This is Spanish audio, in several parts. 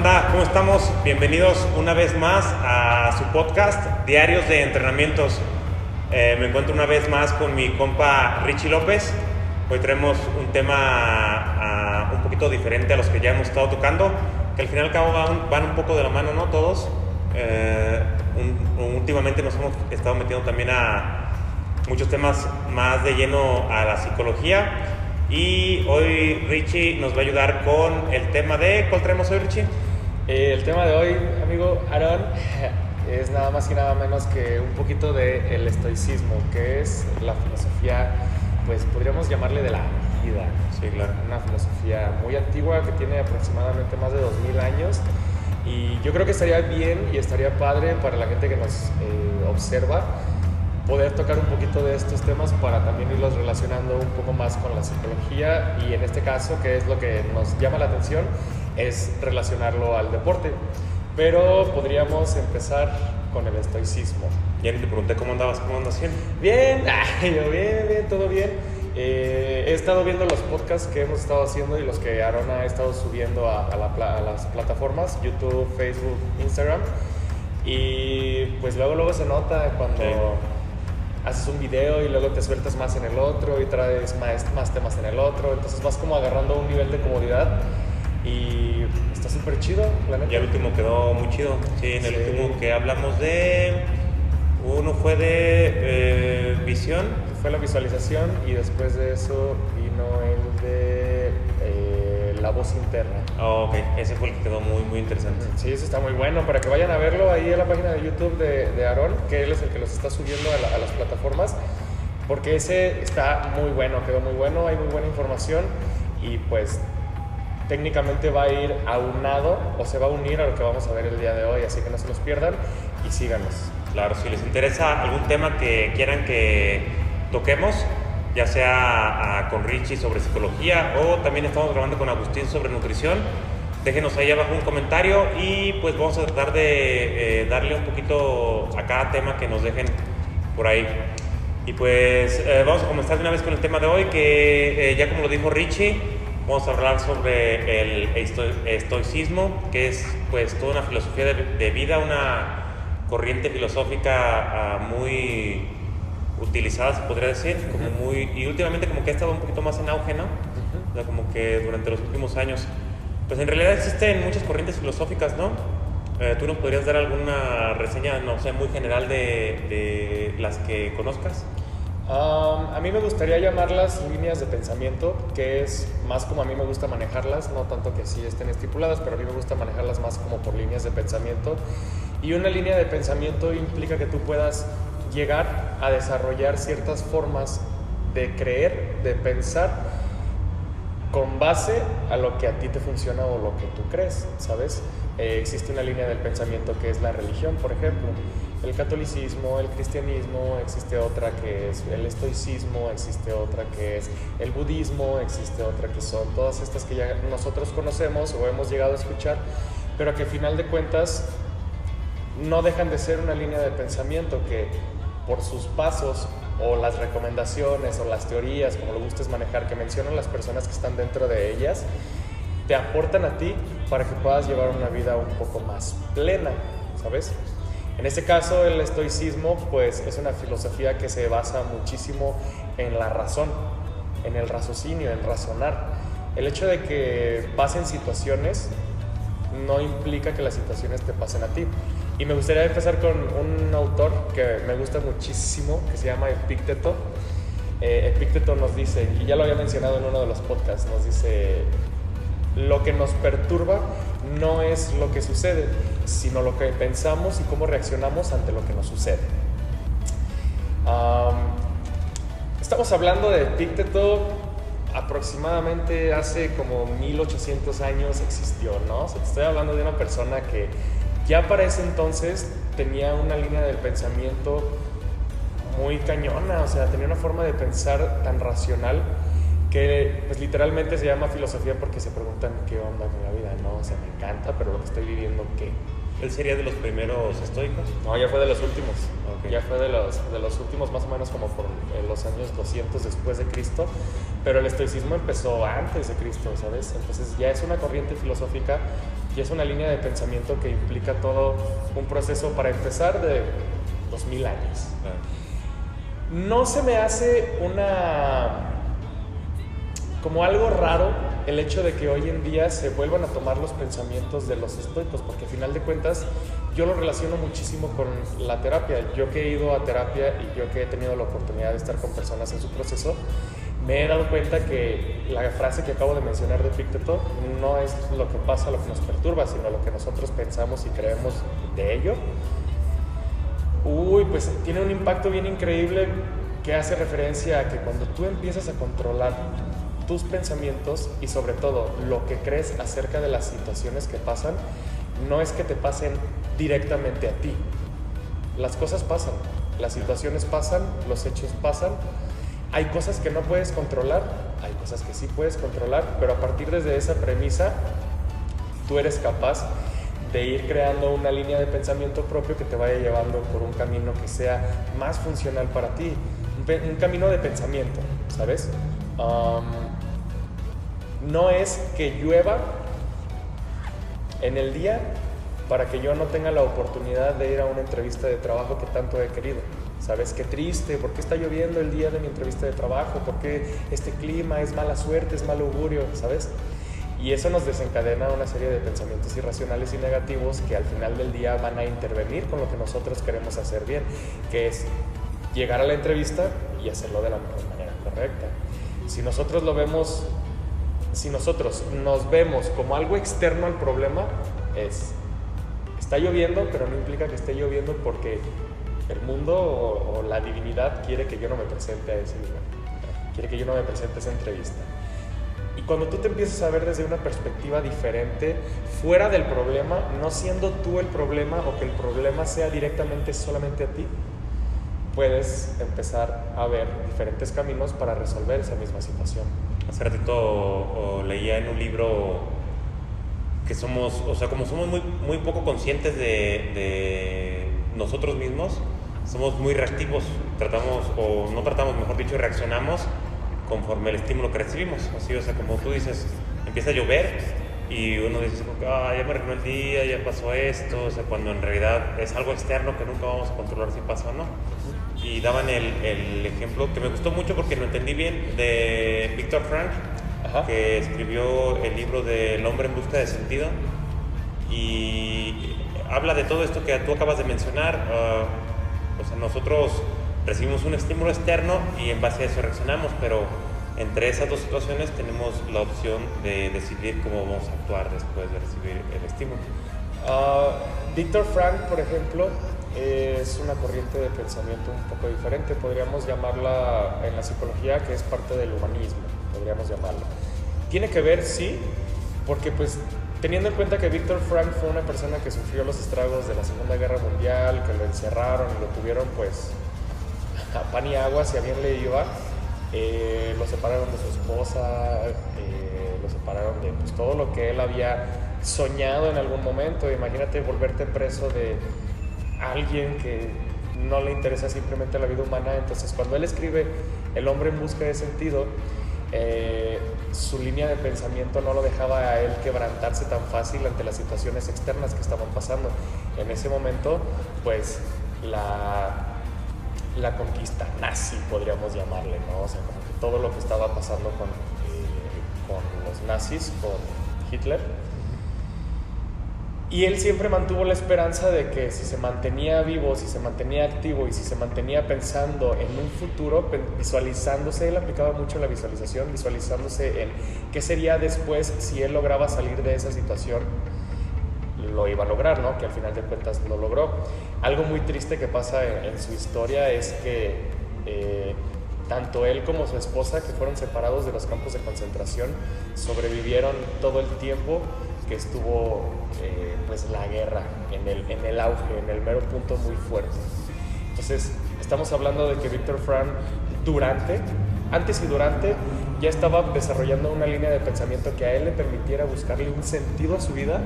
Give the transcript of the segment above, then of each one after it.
onda? ¿Cómo estamos? Bienvenidos una vez más a su podcast Diarios de Entrenamientos. Me encuentro una vez más con mi compa Richie López. Hoy traemos un tema un poquito diferente a los que ya hemos estado tocando, que al final y al cabo van un poco de la mano, ¿no? Todos. Últimamente nos hemos estado metiendo también a muchos temas más de lleno a la psicología. Y hoy Richie nos va a ayudar con el tema de... ¿Cuál traemos hoy, Richie? El tema de hoy, amigo Aaron, es nada más y nada menos que un poquito del estoicismo, que es la filosofía, pues podríamos llamarle de la vida. Sí, claro. Una filosofía muy antigua que tiene aproximadamente más de 2000 años. Y yo creo que estaría bien y estaría padre para la gente que nos observa poder tocar un poquito de estos temas para también irlos relacionando un poco más con la psicología y en este caso, que es lo que nos llama la atención, es relacionarlo al deporte. Pero podríamos empezar con el estoicismo. Ya ni te pregunté cómo andabas, cómo andas haciendo. Bien, bien, todo bien. He estado viendo los podcasts que hemos estado haciendo y los que Aaron ha estado subiendo a las plataformas, YouTube, Facebook, Instagram. Y pues luego se nota cuando... Sí. Haces un video y luego te sueltas más en el otro y traes más temas en el otro, entonces vas como agarrando un nivel de comodidad y está súper chido, la neta. Ya el último quedó muy chido, sí, en el último que hablamos de... Uno fue de visión. Fue la visualización y después de eso vino el de la voz interna. Oh, ok, ese fue el que quedó muy interesante. Sí, ese está muy bueno, para que vayan a verlo ahí en la página de YouTube de Aaron, que él es el que los está subiendo a las plataformas, porque ese está muy bueno, quedó muy bueno, hay muy buena información y pues técnicamente va a ir aunado o se va a unir a lo que vamos a ver el día de hoy, así que no se los pierdan y síganos. Claro, si les interesa algún tema que quieran que toquemos, ya sea con Richie sobre psicología o también estamos grabando con Agustín sobre nutrición, déjenos ahí abajo un comentario y pues vamos a tratar de darle un poquito a cada tema que nos dejen por ahí. Y pues vamos a comenzar de una vez con el tema de hoy, que ya como lo dijo Richie, vamos a hablar sobre el estoicismo, que es pues toda una filosofía de vida, una corriente filosófica muy utilizada, se podría decir, como y últimamente como que ha estado un poquito más en auge, ¿no? O sea, como que durante los últimos años, pues en realidad existen muchas corrientes filosóficas, ¿no? ¿Tú nos podrías dar alguna reseña, no sé, muy general de las que conozcas? A mí me gustaría llamarlas líneas de pensamiento, que es más como a mí me gusta manejarlas, no tanto que sí estén estipuladas, pero a mí me gusta manejarlas más como por líneas de pensamiento. Y una línea de pensamiento implica que tú puedas llegar a desarrollar ciertas formas de creer, de pensar, con base a lo que a ti te funciona o lo que tú crees, ¿sabes? Existe una línea del pensamiento que es la religión, por ejemplo, el catolicismo, el cristianismo, existe otra que es el estoicismo, existe otra que es el budismo, existe otra que son todas estas que ya nosotros conocemos o hemos llegado a escuchar, pero que al final de cuentas no dejan de ser una línea de pensamiento que por sus pasos o las recomendaciones o las teorías, como lo gustes manejar, que mencionan las personas que están dentro de ellas, te aportan a ti para que puedas llevar una vida un poco más plena, ¿sabes? En este caso, el estoicismo, pues, es una filosofía que se basa muchísimo en la razón, en el raciocinio, en razonar. El hecho de que pasen situaciones no implica que las situaciones te pasen a ti. Y me gustaría empezar con un autor que me gusta muchísimo, que se llama Epicteto. Epicteto nos dice, y ya lo había mencionado en uno de los podcasts, nos dice: lo que nos perturba no es lo que sucede, sino lo que pensamos y cómo reaccionamos ante lo que nos sucede. Estamos hablando de Epicteto, aproximadamente hace como 1800 años existió, ¿no? O sea, te estoy hablando de una persona que ya para ese entonces tenía una línea del pensamiento muy cañona, o sea, tenía una forma de pensar tan racional que pues literalmente se llama filosofía porque se preguntan qué onda con la vida, ¿no? O sea, me encanta, pero lo que estoy viviendo, ¿qué? ¿Él sería de los primeros estoicos? No, ya fue de los últimos. Okay. Ya fue de los últimos, más o menos como por los años 200 después de Cristo, pero el estoicismo empezó antes de Cristo, ¿sabes? Entonces ya es una corriente filosófica Y es una línea de pensamiento que implica todo un proceso para empezar de 2000 años. No se me hace como algo raro el hecho de que hoy en día se vuelvan a tomar los pensamientos de los estoicos, porque al final de cuentas yo lo relaciono muchísimo con la terapia. Yo que he ido a terapia y yo que he tenido la oportunidad de estar con personas en su proceso, me he dado cuenta que la frase que acabo de mencionar de Epicteto no es lo que pasa, lo que nos perturba, sino lo que nosotros pensamos y creemos de ello. Pues tiene un impacto bien increíble que hace referencia a que cuando tú empiezas a controlar tus pensamientos y sobre todo lo que crees acerca de las situaciones que pasan, no es que te pasen directamente a ti. Las cosas pasan, las situaciones pasan, los hechos pasan. Hay cosas que no puedes controlar, hay cosas que sí puedes controlar, pero a partir de esa premisa, tú eres capaz de ir creando una línea de pensamiento propio que te vaya llevando por un camino que sea más funcional para ti, un camino de pensamiento, ¿sabes? No es que llueva en el día para que yo no tenga la oportunidad de ir a una entrevista de trabajo que tanto he querido. ¿Sabes? Qué triste, ¿por qué está lloviendo el día de mi entrevista de trabajo? ¿Por qué este clima es mala suerte, es mal augurio? ¿Sabes? Y eso nos desencadena una serie de pensamientos irracionales y negativos que al final del día van a intervenir con lo que nosotros queremos hacer bien, que es llegar a la entrevista y hacerlo de la manera correcta. Si nosotros nos vemos como algo externo al problema, está lloviendo, pero no implica que esté lloviendo porque el mundo o la divinidad quiere que yo no me presente a ese lugar, quiere que yo no me presente a esa entrevista. Y cuando tú te empiezas a ver desde una perspectiva diferente, fuera del problema, no siendo tú el problema o que el problema sea directamente solamente a ti, puedes empezar a ver diferentes caminos para resolver esa misma situación. Hace ratito leía en un libro que como somos muy poco conscientes de nosotros mismos, somos muy reactivos, reaccionamos conforme el estímulo que recibimos. Así, como tú dices, empieza a llover y uno dice, ya me arruinó el día, ya pasó esto, cuando en realidad es algo externo que nunca vamos a controlar si pasa o no. Y daban el ejemplo que me gustó mucho porque lo entendí bien, de Viktor Frankl, que escribió el libro de El hombre en busca de sentido, y habla de todo esto que tú acabas de mencionar. Nosotros recibimos un estímulo externo y en base a eso reaccionamos, pero entre esas dos situaciones tenemos la opción de decidir cómo vamos a actuar después de recibir el estímulo. Viktor Frankl, por ejemplo, es una corriente de pensamiento un poco diferente, podríamos llamarla en la psicología, que es parte del humanismo, podríamos llamarlo. Tiene que ver, sí, porque pues teniendo en cuenta que Viktor Frankl fue una persona que sufrió los estragos de la Segunda Guerra Mundial, que lo encerraron y lo tuvieron pues a pan y agua, si a bien le iba, lo separaron de su esposa, lo separaron de pues, todo lo que él había soñado en algún momento. Imagínate volverte preso de alguien que no le interesa simplemente la vida humana. Entonces cuando él escribe El hombre en busca de sentido, su línea de pensamiento no lo dejaba a él quebrantarse tan fácil ante las situaciones externas que estaban pasando. En ese momento, pues la conquista nazi, podríamos llamarle, ¿no? O sea, como que todo lo que estaba pasando con los nazis, con Hitler. Y él siempre mantuvo la esperanza de que si se mantenía vivo, si se mantenía activo y si se mantenía pensando en un futuro, visualizándose, él aplicaba mucho la visualización, visualizándose en qué sería después si él lograba salir de esa situación, lo iba a lograr, ¿no? Que al final de cuentas lo logró. Algo muy triste que pasa en su historia es que tanto él como su esposa, que fueron separados de los campos de concentración, sobrevivieron todo el tiempo que estuvo pues la guerra en el auge, en el mero punto muy fuerte. Entonces estamos hablando de que Viktor Frankl antes y durante ya estaba desarrollando una línea de pensamiento que a él le permitiera buscarle un sentido a su vida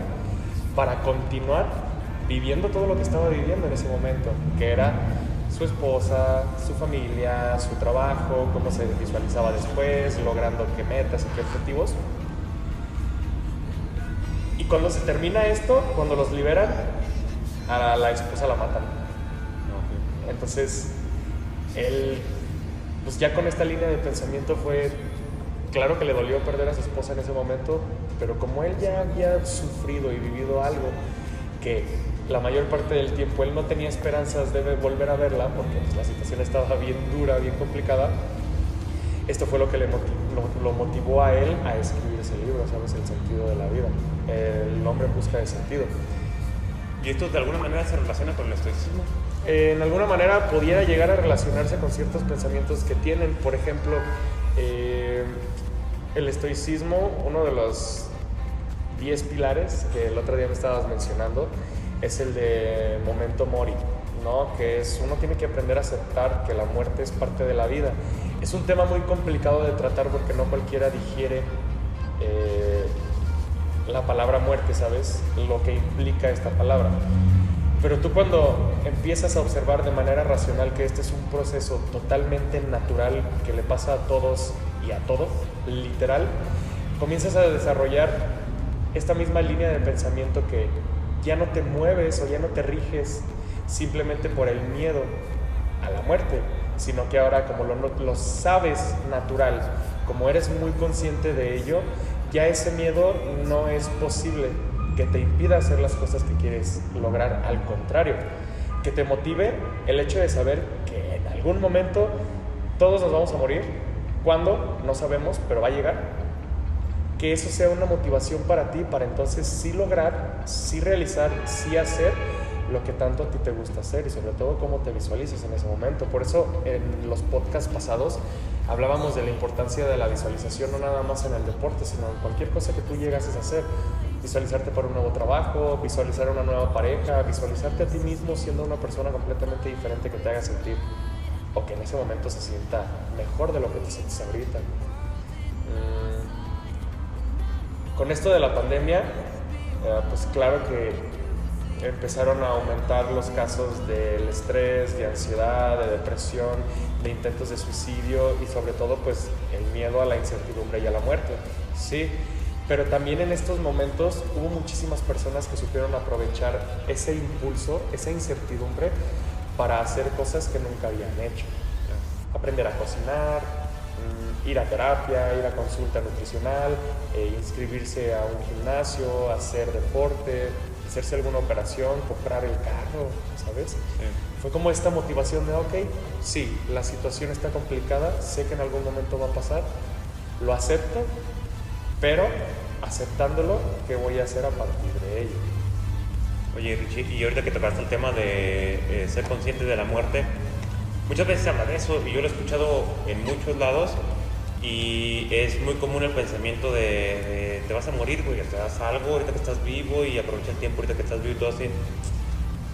para continuar viviendo todo lo que estaba viviendo en ese momento, que era su esposa, su familia, su trabajo, cómo se visualizaba después, logrando qué metas y qué objetivos. Y cuando se termina esto, cuando los liberan, a la esposa la matan. Entonces, él, pues ya con esta línea de pensamiento fue, claro que le dolió perder a su esposa en ese momento, pero como él ya había sufrido y vivido algo que la mayor parte del tiempo él no tenía esperanzas de volver a verla, porque pues, la situación estaba bien dura, bien complicada, esto fue lo que lo motivó a él a escribir ese libro, ¿sabes? El sentido de la vida. El hombre en busca de sentido. ¿Y esto de alguna manera se relaciona con el estoicismo? En alguna manera pudiera llegar a relacionarse con ciertos pensamientos que tienen. Por ejemplo, el estoicismo, uno de los 10 pilares que el otro día me estabas mencionando, es el de memento mori, ¿no? Que es, uno tiene que aprender a aceptar que la muerte es parte de la vida. Es un tema muy complicado de tratar porque no cualquiera digiere la palabra muerte, ¿sabes? Lo que implica esta palabra. Pero tú cuando empiezas a observar de manera racional que este es un proceso totalmente natural que le pasa a todos y a todo, literal, comienzas a desarrollar esta misma línea de pensamiento que ya no te mueves o ya no te riges simplemente por el miedo a la muerte, sino que ahora como lo sabes natural, como eres muy consciente de ello, ya ese miedo no es posible que te impida hacer las cosas que quieres lograr, al contrario, que te motive el hecho de saber que en algún momento todos nos vamos a morir. ¿Cuándo? No sabemos, pero va a llegar. Que eso sea una motivación para ti, para entonces sí lograr, sí realizar, sí hacer lo que tanto a ti te gusta hacer y sobre todo cómo te visualizas en ese momento. Por eso en los podcasts pasados hablábamos de la importancia de la visualización, no nada más en el deporte, sino en cualquier cosa que tú llegases a hacer. Visualizarte para un nuevo trabajo, visualizar una nueva pareja, visualizarte a ti mismo siendo una persona completamente diferente que te haga sentir o que en ese momento se sienta mejor de lo que te sientes ahorita. Con esto de la pandemia, pues claro que empezaron a aumentar los casos del estrés, de ansiedad, de depresión, de intentos de suicidio y sobre todo pues el miedo a la incertidumbre y a la muerte, ¿sí? Pero también en estos momentos hubo muchísimas personas que supieron aprovechar ese impulso, esa incertidumbre para hacer cosas que nunca habían hecho. Aprender a cocinar, ir a terapia, ir a consulta nutricional, inscribirse a un gimnasio, hacer deporte, hacerse alguna operación, comprar el carro, ¿sabes? Sí. Fue como esta motivación de, ok, sí, la situación está complicada, sé que en algún momento va a pasar, lo acepto, pero aceptándolo, ¿qué voy a hacer a partir de ello? Oye, Richie, y ahorita que tocaste el tema de ser consciente de la muerte, muchas veces se habla de eso y yo lo he escuchado en muchos lados y es muy común el pensamiento de te vas a morir, güey, te das algo ahorita que estás vivo y aprovecha el tiempo ahorita que estás vivo y todo así.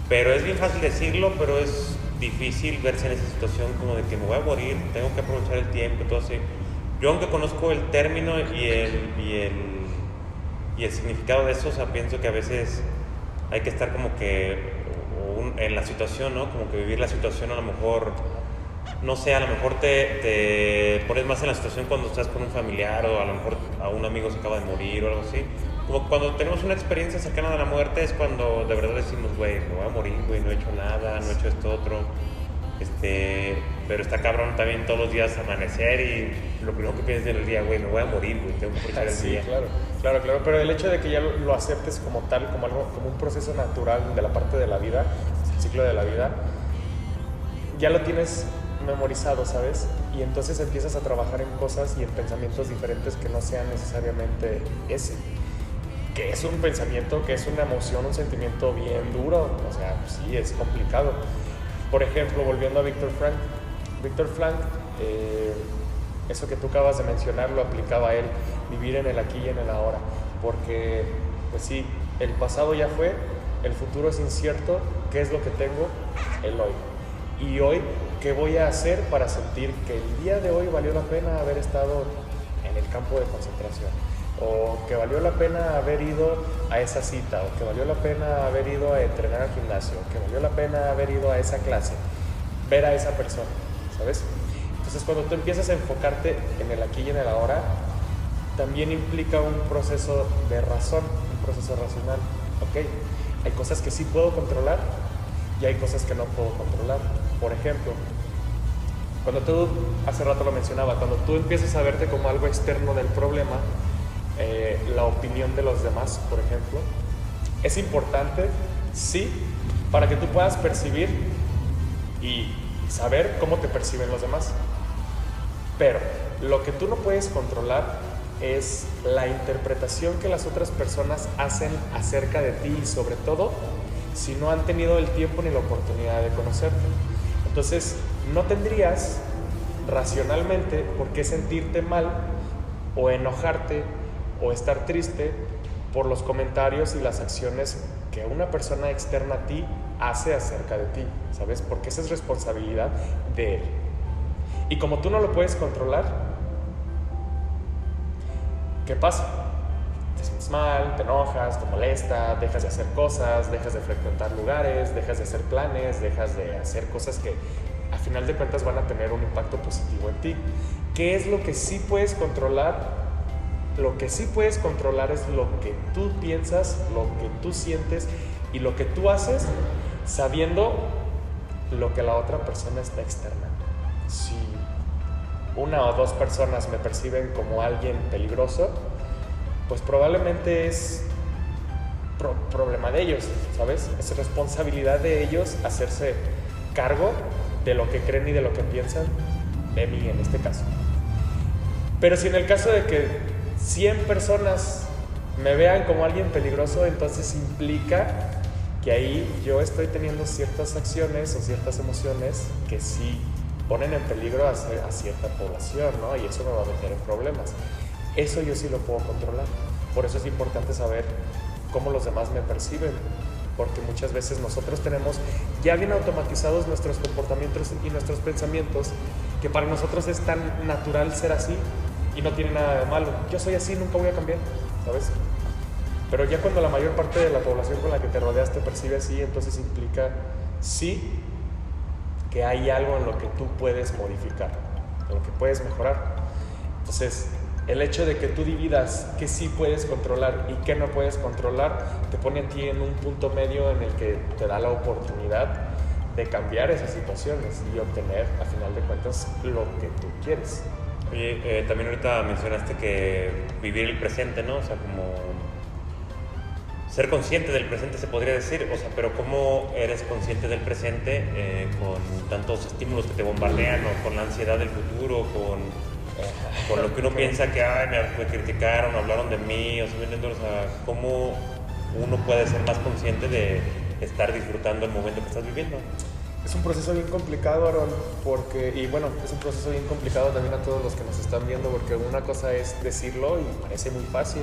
Pero es bien fácil decirlo, pero es difícil verse en esa situación como de que me voy a morir, tengo que aprovechar el tiempo y todo así. Yo aunque conozco el término y el significado de eso, o sea, pienso que a veces hay que estar como que en la situación, ¿no? Como que vivir la situación a lo mejor, no sé, a lo mejor te pones más en la situación cuando estás con un familiar o a lo mejor a un amigo se acaba de morir o algo así. Como cuando tenemos una experiencia cercana de la muerte es cuando de verdad decimos, güey, me voy a morir, güey, no he hecho nada, no he hecho esto otro. Pero está cabrón también todos los días amanecer y lo primero que piensas en el día, güey, me voy a morir, güey, tengo que aprovechar el día. Claro, pero el hecho de que ya lo aceptes como tal, como algo, como un proceso natural de la parte de la vida, el ciclo de la vida, ya lo tienes memorizado, ¿sabes? Y entonces empiezas a trabajar en cosas y en pensamientos diferentes que no sean necesariamente ese. Que es un pensamiento, que es una emoción, un sentimiento bien duro, o sea, sí, es complicado. Por ejemplo, volviendo a Viktor Frankl. Viktor Frankl, eso que tú acabas de mencionar, lo aplicaba a él, vivir en el aquí y en el ahora. Porque, pues sí, el pasado ya fue, el futuro es incierto, ¿qué es lo que tengo? El hoy. Y hoy, ¿qué voy a hacer para sentir que el día de hoy valió la pena haber estado en el campo de concentración? O que valió la pena haber ido a esa cita, o que valió la pena haber ido a entrenar al gimnasio, o que valió la pena haber ido a esa clase, ver a esa persona, ¿sabes? Entonces cuando tú empiezas a enfocarte en el aquí y en el ahora, también implica un proceso de razón, un proceso racional. Ok, hay cosas que sí puedo controlar y hay cosas que no puedo controlar. Por ejemplo, cuando tú, hace rato lo mencionaba, cuando tú empiezas a verte como algo externo del problema, la opinión de los demás, por ejemplo, es importante, sí, para que tú puedas percibir y saber cómo te perciben los demás. Pero lo que tú no puedes controlar es la interpretación que las otras personas hacen acerca de ti y sobre todo si no han tenido el tiempo ni la oportunidad de conocerte. Entonces, no tendrías racionalmente por qué sentirte mal o enojarte o estar triste por los comentarios y las acciones que una persona externa a ti hace acerca de ti, ¿sabes? Porque esa es responsabilidad de él. Y como tú no lo puedes controlar, ¿qué pasa? Te sientes mal, te enojas, te molesta, dejas de hacer cosas, dejas de frecuentar lugares, dejas de hacer planes, dejas de hacer cosas que a final de cuentas van a tener un impacto positivo en ti. ¿Qué es lo que sí puedes controlar? Lo que sí puedes controlar es lo que tú piensas, lo que tú sientes y lo que tú haces sabiendo lo que la otra persona está externando. Si una o dos personas me perciben como alguien peligroso, pues probablemente es problema de ellos, ¿sabes? Es responsabilidad de ellos hacerse cargo de lo que creen y de lo que piensan de mí en este caso. Pero si en el caso de que 100 personas me vean como alguien peligroso, entonces implica que ahí yo estoy teniendo ciertas acciones o ciertas emociones que sí ponen en peligro a cierta población, ¿no? Y eso me va a meter en problemas. Eso yo sí lo puedo controlar. Por eso es importante saber cómo los demás me perciben, porque muchas veces nosotros tenemos ya bien automatizados nuestros comportamientos y nuestros pensamientos, que para nosotros es tan natural ser así y no tiene nada de malo. Yo soy así, nunca voy a cambiar, ¿sabes? Pero ya cuando la mayor parte de la población con la que te rodeas te percibe así, entonces implica, sí, que hay algo en lo que tú puedes modificar, en lo que puedes mejorar. Entonces, el hecho de que tú dividas qué sí puedes controlar y qué no puedes controlar, te pone a ti en un punto medio en el que te da la oportunidad de cambiar esas situaciones y obtener, a final de cuentas, lo que tú quieres. Oye, también ahorita mencionaste que vivir el presente, ¿no? O sea, como ser consciente del presente se podría decir, o sea, pero ¿cómo eres consciente del presente con tantos estímulos que te bombardean o con la ansiedad del futuro, con lo que uno piensa que me criticaron, hablaron de mí, o sea, ¿cómo uno puede ser más consciente de estar disfrutando el momento que estás viviendo? Es un proceso bien complicado, Aaron, es un proceso bien complicado también a todos los que nos están viendo, porque una cosa es decirlo y parece muy fácil,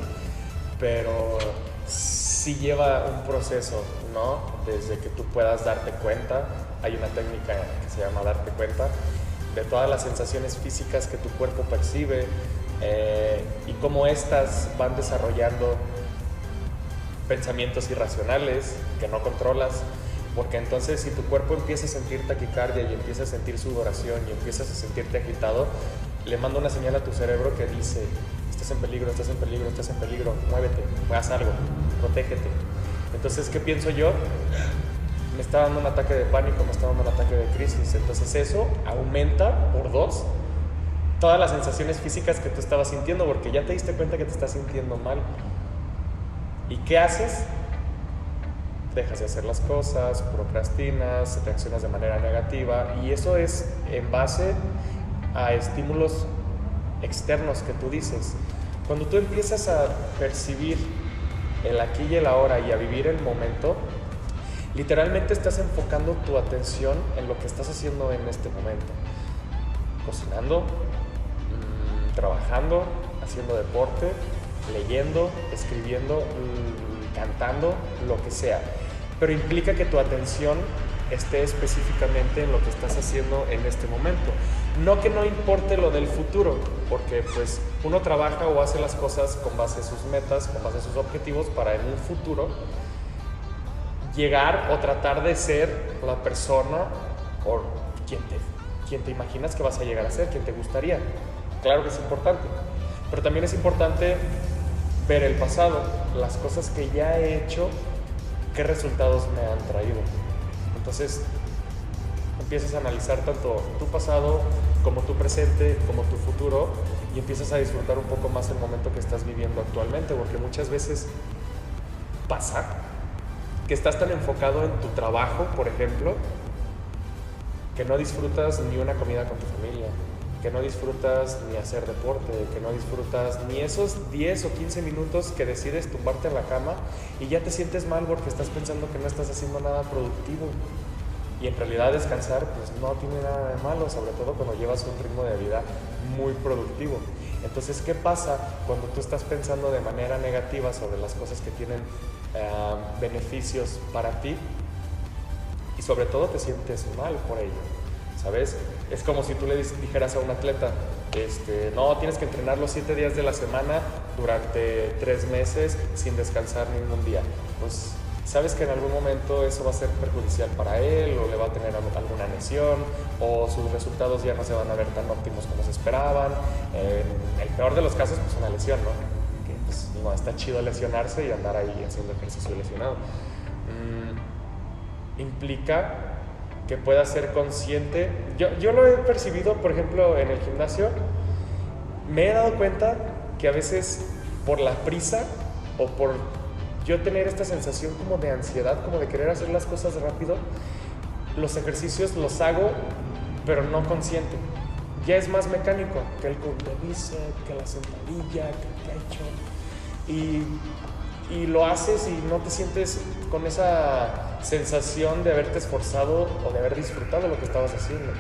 pero sí lleva un proceso, ¿no? Desde que tú puedas darte cuenta, hay una técnica que se llama darte cuenta, de todas las sensaciones físicas que tu cuerpo percibe y cómo estas van desarrollando pensamientos irracionales que no controlas, porque entonces si tu cuerpo empieza a sentir taquicardia y empieza a sentir sudoración y empiezas a sentirte agitado, le manda una señal a tu cerebro que dice: estás en peligro, estás en peligro, estás en peligro, muévete, haz algo, protégete. Entonces, ¿qué pienso yo? Me está dando un ataque de pánico, me está dando un ataque de crisis. Entonces eso aumenta por 2 todas las sensaciones físicas que tú estabas sintiendo, porque ya te diste cuenta que te estás sintiendo mal. ¿Y qué haces? Dejas de hacer las cosas, procrastinas, reaccionas de manera negativa, y eso es en base a estímulos externos que tú dices. Cuando tú empiezas a percibir el aquí y el ahora y a vivir el momento, literalmente estás enfocando tu atención en lo que estás haciendo en este momento. Cocinando, trabajando, haciendo deporte, leyendo, escribiendo, cantando, lo que sea. Pero implica que tu atención esté específicamente en lo que estás haciendo en este momento. No que no importe lo del futuro, porque pues uno trabaja o hace las cosas con base a sus metas, con base a sus objetivos para en un futuro llegar o tratar de ser la persona o quien te imaginas que vas a llegar a ser, quien te gustaría. Claro que es importante, pero también es importante ver el pasado, las cosas que ya he hecho, qué resultados me han traído. Entonces empiezas a analizar tanto tu pasado como tu presente, como tu futuro, y empiezas a disfrutar un poco más el momento que estás viviendo actualmente, porque muchas veces pasa que estás tan enfocado en tu trabajo, por ejemplo, que no disfrutas ni una comida con tu familia, que no disfrutas ni hacer deporte, que no disfrutas ni esos 10 o 15 minutos que decides tumbarte en la cama y ya te sientes mal porque estás pensando que no estás haciendo nada productivo. Y en realidad descansar pues no tiene nada de malo, sobre todo cuando llevas un ritmo de vida muy productivo. Entonces, ¿qué pasa cuando tú estás pensando de manera negativa sobre las cosas que tienen beneficios para ti? Y sobre todo te sientes mal por ello, ¿sabes? Es como si tú le dijeras a un atleta, no, tienes que entrenar los 7 días de la semana durante 3 meses sin descansar ningún día. Pues sabes que en algún momento eso va a ser perjudicial para él, o le va a tener alguna lesión, o sus resultados ya no se van a ver tan óptimos como se esperaban. En el peor de los casos, pues una lesión, ¿no? Que pues no está chido lesionarse y andar ahí haciendo ejercicio lesionado. Implica que puedas ser consciente. Yo lo he percibido, por ejemplo, en el gimnasio. Me he dado cuenta que a veces por la prisa o por yo tener esta sensación como de ansiedad, como de querer hacer las cosas rápido, los ejercicios los hago, pero no consciente. Ya es más mecánico, que el curl de bíceps, que la sentadilla, que el pecho. Y lo haces y no te sientes con esa sensación de haberte esforzado o de haber disfrutado lo que estabas haciendo.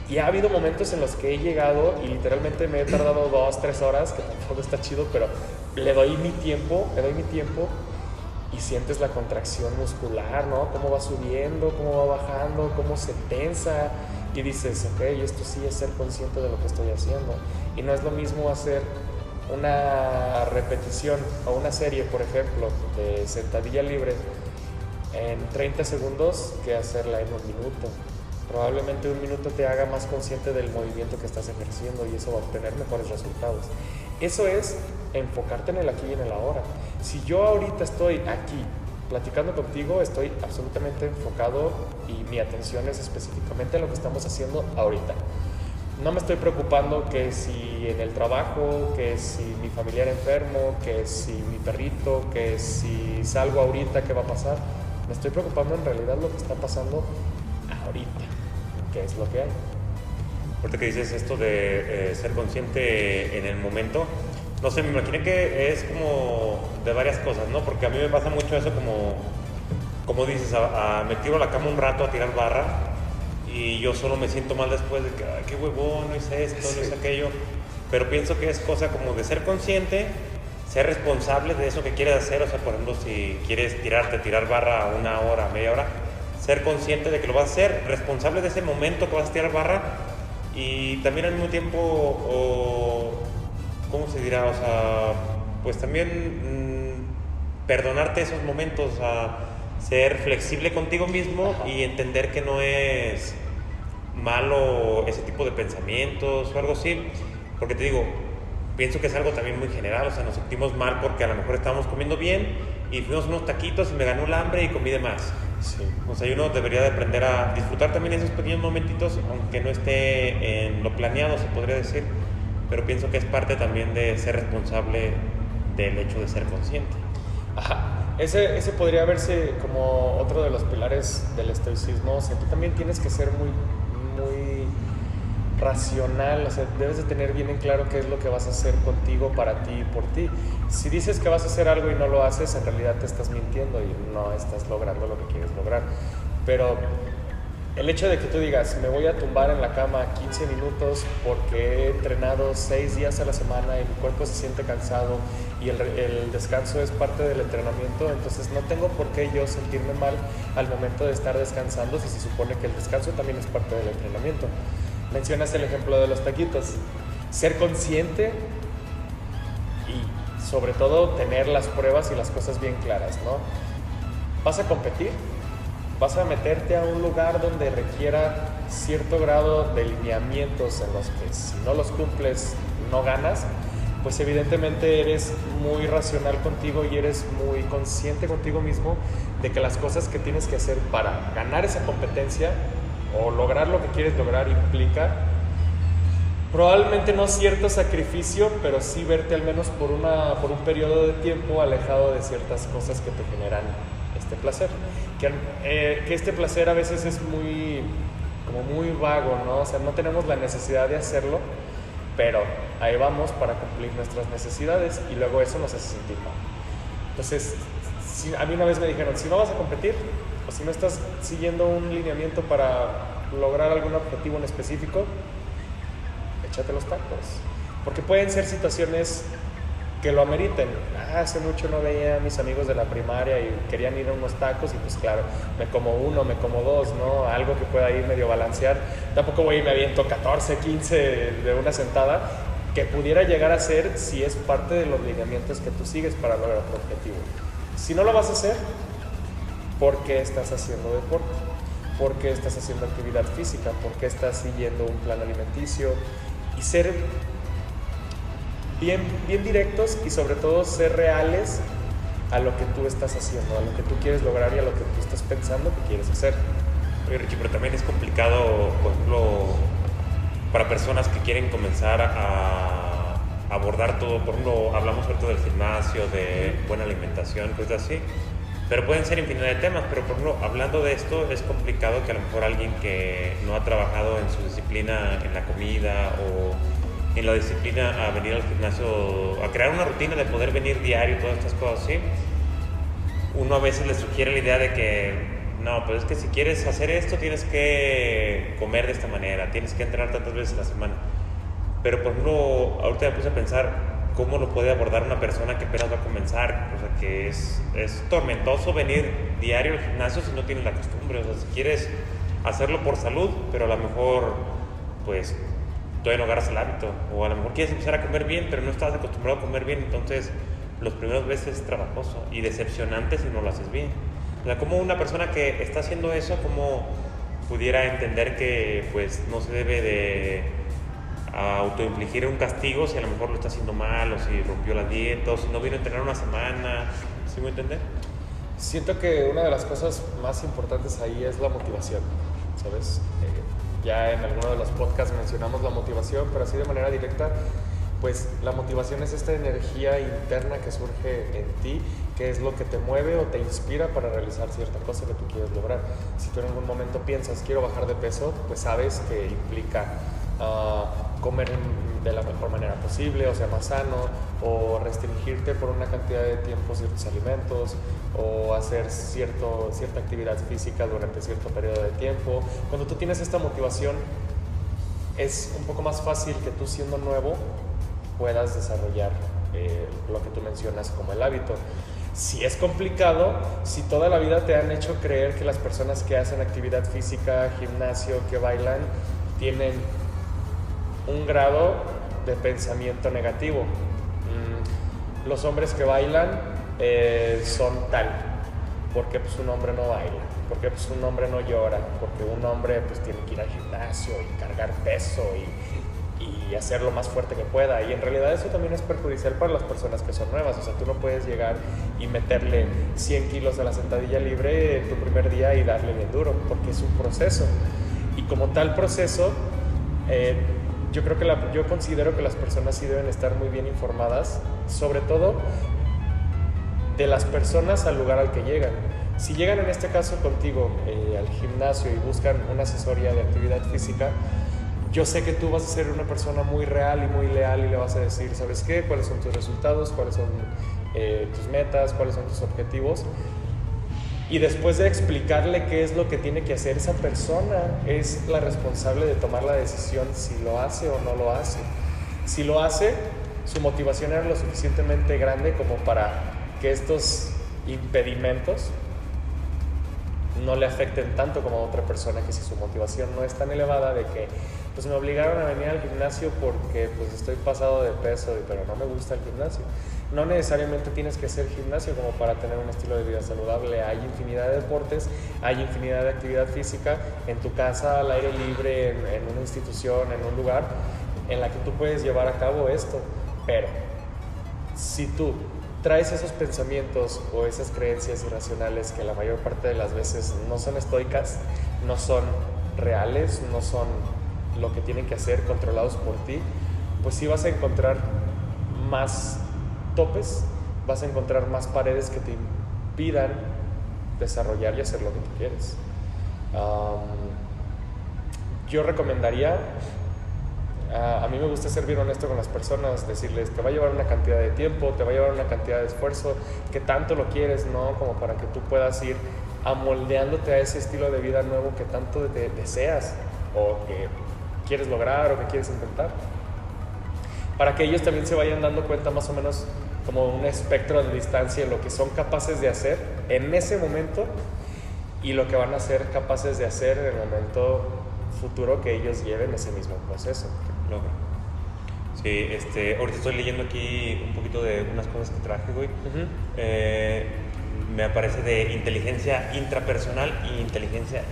Y ha habido momentos en los que he llegado y literalmente me he tardado 2-3 horas, que tampoco está chido, pero le doy mi tiempo y sientes la contracción muscular, ¿no? Cómo va subiendo, cómo va bajando, cómo se tensa, y dices, ok, esto sí es ser consciente de lo que estoy haciendo. Y no es lo mismo hacer una repetición o una serie, por ejemplo, de sentadilla libre en 30 segundos que hacerla en 1 minuto. Probablemente 1 minuto te haga más consciente del movimiento que estás ejerciendo y eso va a obtener mejores resultados. Eso es enfocarte en el aquí y en el ahora. Si yo ahorita estoy aquí platicando contigo, estoy absolutamente enfocado y mi atención es específicamente en lo que estamos haciendo ahorita. No me estoy preocupando que si en el trabajo, que si mi familiar enfermo, que si mi perrito, que si salgo ahorita, ¿qué va a pasar? Me estoy preocupando en realidad lo que está pasando ahorita, que es lo que hay. Ahorita que dices esto de ser consciente en el momento, no sé, me imaginé que es como de varias cosas, ¿no? Porque a mí me pasa mucho eso como dices, me tiro a la cama un rato a tirar barra y yo solo me siento mal después de que, ay, qué huevón, no hice esto, no hice aquello. Pero pienso que es cosa como de ser consciente, ser responsable de eso que quieres hacer. O sea, por ejemplo, si quieres tirar barra 1 hora, media hora, ser consciente de que lo vas a hacer, responsable de ese momento que vas a tirar barra, y también al mismo tiempo, ¿cómo se dirá? O sea, pues también perdonarte esos momentos, ser flexible contigo mismo y entender que no es malo ese tipo de pensamientos o algo así, porque te digo, pienso que es algo también muy general. O sea, nos sentimos mal porque a lo mejor estábamos comiendo bien y fuimos unos taquitos y me ganó el hambre y comí de más. Sí. O sea, uno debería de aprender a disfrutar también esos pequeños momentitos, aunque no esté en lo planeado, se podría decir, pero pienso que es parte también de ser responsable del hecho de ser consciente. Ajá. Ese podría verse como otro de los pilares del estoicismo. O sea, tú también tienes que ser muy racional. O sea, debes de tener bien en claro qué es lo que vas a hacer contigo, para ti y por ti. Si dices que vas a hacer algo y no lo haces, en realidad te estás mintiendo y no estás logrando lo que quieres lograr. Pero el hecho de que tú digas, me voy a tumbar en la cama 15 minutos porque he entrenado 6 días a la semana y mi cuerpo se siente cansado y el descanso es parte del entrenamiento, entonces no tengo por qué yo sentirme mal al momento de estar descansando si se supone que el descanso también es parte del entrenamiento. Mencionas el ejemplo de los taquitos. Ser consciente y sobre todo tener las pruebas y las cosas bien claras, ¿no? ¿Vas a competir? ¿Vas a meterte a un lugar donde requiera cierto grado de lineamientos en los que si no los cumples no ganas? pues evidentemente eres muy racional contigo y eres muy consciente contigo mismo de que las cosas que tienes que hacer para ganar esa competencia o lograr lo que quieres lograr implica probablemente no cierto sacrificio, pero sí verte al menos por un periodo de tiempo alejado de ciertas cosas que te generan este placer. Que este placer a veces es como muy vago, ¿no? O sea, no tenemos la necesidad de hacerlo, pero ahí vamos para cumplir nuestras necesidades y luego eso nos hace sentir mal. Entonces, a mí una vez me dijeron, si no vas a competir o si no estás siguiendo un lineamiento para lograr algún objetivo en específico, échate los tacos, porque pueden ser situaciones que lo ameriten. Hace mucho no veía a mis amigos de la primaria y querían ir a unos tacos y pues claro, me como uno, me como dos, ¿no? Algo que pueda ir medio balancear. Tampoco voy y me aviento 14, 15 de una sentada, que pudiera llegar a ser si es parte de los lineamientos que tú sigues para lograr tu objetivo. Si no lo vas a hacer, ¿por qué estás haciendo deporte? ¿Por qué estás haciendo actividad física? ¿Por qué estás siguiendo un plan alimenticio? Y ser bien directos y sobre todo ser reales a lo que tú estás haciendo, a lo que tú quieres lograr y a lo que tú estás pensando que quieres hacer. Oye, Richie, pero también es complicado, por ejemplo, para personas que quieren comenzar a abordar todo. Por ejemplo, hablamos ahorita del gimnasio, de buena alimentación, cosas así, pero pueden ser infinidad de temas. Pero por ejemplo, hablando de esto, es complicado que a lo mejor alguien que no ha trabajado en su disciplina, en la comida o en la disciplina a venir al gimnasio, a crear una rutina de poder venir diario, todas estas cosas así, uno a veces le sugiere la idea de que no, pues es que si quieres hacer esto tienes que comer de esta manera, tienes que entrenar tantas veces a la semana. Pero por ejemplo, ahorita me puse a pensar cómo lo puede abordar una persona que apenas va a comenzar. O sea, que es tormentoso venir diario al gimnasio si no tienes la costumbre. O sea, si quieres hacerlo por salud, pero a lo mejor pues todavía no agarras el hábito, o a lo mejor quieres empezar a comer bien, pero no estás acostumbrado a comer bien, entonces los primeros veces es trabajoso y decepcionante si no lo haces bien. O sea, como una persona que está haciendo eso, como pudiera entender que pues no se debe de autoinfligir un castigo si a lo mejor lo está haciendo mal, o si rompió la dieta, o si no vino a entrenar una semana, ¿sí me entiendes? Siento que una de las cosas más importantes ahí es la motivación, ¿sabes? Ya en alguno de los podcasts mencionamos la motivación, pero así de manera directa, pues la motivación es esta energía interna que surge en ti, que es lo que te mueve o te inspira para realizar cierta cosa que tú quieres lograr. Si tú en algún momento piensas, quiero bajar de peso, pues sabes que implica comer de la mejor manera posible, o sea, más sano, o restringirte por una cantidad de tiempo ciertos alimentos, o hacer cierta actividad física durante cierto periodo de tiempo. Cuando tú tienes esta motivación, es un poco más fácil que tú, siendo nuevo, puedas desarrollar lo que tú mencionas como el hábito. Si es complicado, si toda la vida te han hecho creer que las personas que hacen actividad física, gimnasio, que bailan, tienen un grado de pensamiento negativo. Los hombres que bailan son tal, porque pues un hombre no baila, porque pues un hombre no llora, porque un hombre pues tiene que ir al gimnasio y cargar peso y hacer lo más fuerte que pueda. Y en realidad eso también es perjudicial para las personas que son nuevas. O sea, tú no puedes llegar y meterle 100 kilos a la sentadilla libre en tu primer día y darle bien duro, porque es un proceso. Y como tal proceso, yo considero que las personas sí deben estar muy bien informadas, sobre todo de las personas al lugar al que llegan. Si llegan en este caso contigo al gimnasio y buscan una asesoría de actividad física, yo sé que tú vas a ser una persona muy real y muy leal y le vas a decir, ¿sabes qué? ¿Cuáles son tus resultados? ¿Cuáles son tus metas? ¿Cuáles son tus objetivos? Y después de explicarle qué es lo que tiene que hacer, esa persona es la responsable de tomar la decisión si lo hace o no lo hace. Si lo hace, su motivación era lo suficientemente grande como para que estos impedimentos no le afecten tanto como a otra persona, que si su motivación no es tan elevada de que pues me obligaron a venir al gimnasio porque pues estoy pasado de peso, pero no me gusta el gimnasio. No necesariamente tienes que hacer gimnasio como para tener un estilo de vida saludable. Hay infinidad de deportes, hay infinidad de actividad física en tu casa, al aire libre, en una institución, en un lugar en la que tú puedes llevar a cabo esto. Pero si tú traes esos pensamientos o esas creencias irracionales que la mayor parte de las veces no son estoicas, no son reales, no son lo que tienen que hacer, controlados por ti, pues sí vas a encontrar más topes, vas a encontrar más paredes que te impidan desarrollar y hacer lo que tú quieres. Yo recomendaría, a mí me gusta ser bien honesto con las personas, decirles, te va a llevar una cantidad de tiempo, te va a llevar una cantidad de esfuerzo, que tanto lo quieres, ¿no? Como para que tú puedas ir amoldeándote a ese estilo de vida nuevo que tanto deseas o que quieres lograr o que quieres intentar. Para que ellos también se vayan dando cuenta más o menos como un espectro de distancia en lo que son capaces de hacer en ese momento y lo que van a ser capaces de hacer en el momento futuro que ellos lleven ese mismo proceso. Logra. Sí, ahorita estoy leyendo aquí un poquito de unas cosas que traje, güey. Me aparece de inteligencia intrapersonal y inteligencia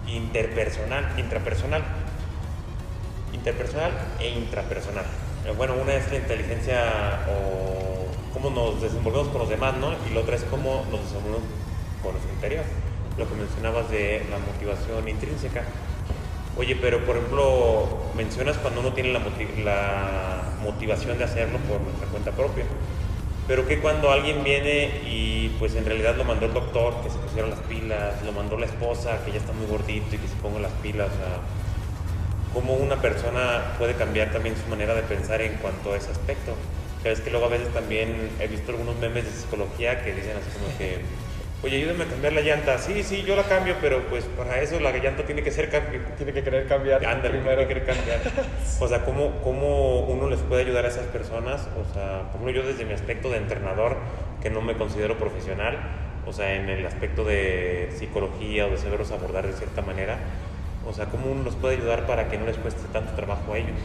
interpersonal e intrapersonal. Bueno, una es la inteligencia o cómo nos desenvolvemos con los demás, ¿no? Y la otra es cómo nos desenvolvemos con nuestro interior. Lo que mencionabas de la motivación intrínseca. Oye, pero por ejemplo, mencionas cuando uno tiene la motivación de hacerlo por nuestra cuenta propia. Pero que cuando alguien viene y pues en realidad lo mandó el doctor, que se pusieron las pilas, lo mandó la esposa, que ya está muy gordito y que se ponga las pilas, o sea, ¿cómo una persona puede cambiar también su manera de pensar en cuanto a ese aspecto? Sabes que luego a veces también he visto algunos memes de psicología que dicen así como que, oye, ayúdame a cambiar la llanta. Sí, yo la cambio, pero pues para eso la llanta tiene que querer cambiar. Ándale, primero tiene que querer cambiar. O sea, ¿cómo uno les puede ayudar a esas personas? O sea, por ejemplo, yo desde mi aspecto de entrenador, que no me considero profesional, o sea, en el aspecto de psicología o de saberlos abordar de cierta manera, o sea, ¿cómo uno los puede ayudar para que no les cueste tanto trabajo a ellos?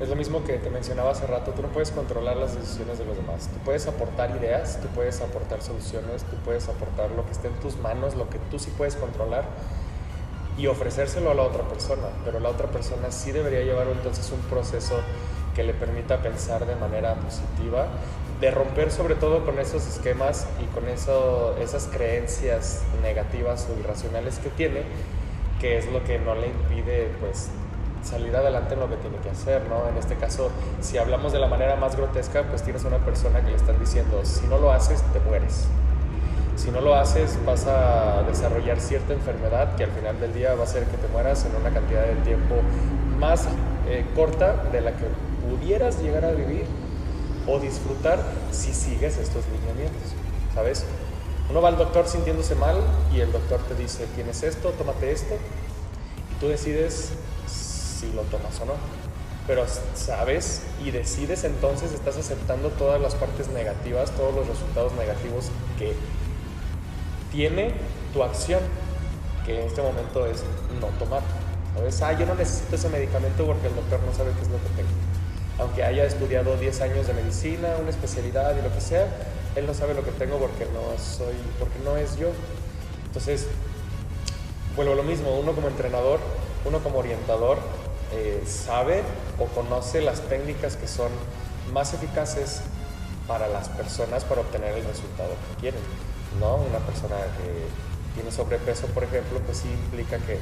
Es lo mismo que te mencionaba hace rato, tú no puedes controlar las decisiones de los demás, tú puedes aportar ideas, tú puedes aportar soluciones, tú puedes aportar lo que esté en tus manos, lo que tú sí puedes controlar y ofrecérselo a la otra persona, pero la otra persona sí debería llevar entonces un proceso que le permita pensar de manera positiva, de romper sobre todo con esos esquemas y con esas creencias negativas o irracionales que tiene, que es lo que no le impide pues salir adelante en lo que tiene que hacer, ¿no? En este caso, si hablamos de la manera más grotesca, pues tienes a una persona que le están diciendo, si no lo haces, te mueres. Si no lo haces, vas a desarrollar cierta enfermedad que al final del día va a hacer que te mueras en una cantidad de tiempo más corta de la que pudieras llegar a vivir o disfrutar si sigues estos lineamientos, ¿sabes? Uno va al doctor sintiéndose mal y el doctor te dice, tienes esto, tómate esto, y tú decides si lo tomas o no, pero sabes y decides, entonces estás aceptando todas las partes negativas, todos los resultados negativos que tiene tu acción, que en este momento es no tomar, ¿sabes? Yo no necesito ese medicamento porque el doctor no sabe qué es lo que tengo, aunque haya estudiado 10 años de medicina, una especialidad y lo que sea, él no sabe lo que tengo porque no es yo. Entonces vuelvo a lo mismo, uno como entrenador, uno como orientador sabe o conoce las técnicas que son más eficaces para las personas para obtener el resultado que quieren, ¿no? Una persona que tiene sobrepeso, por ejemplo, pues sí implica que,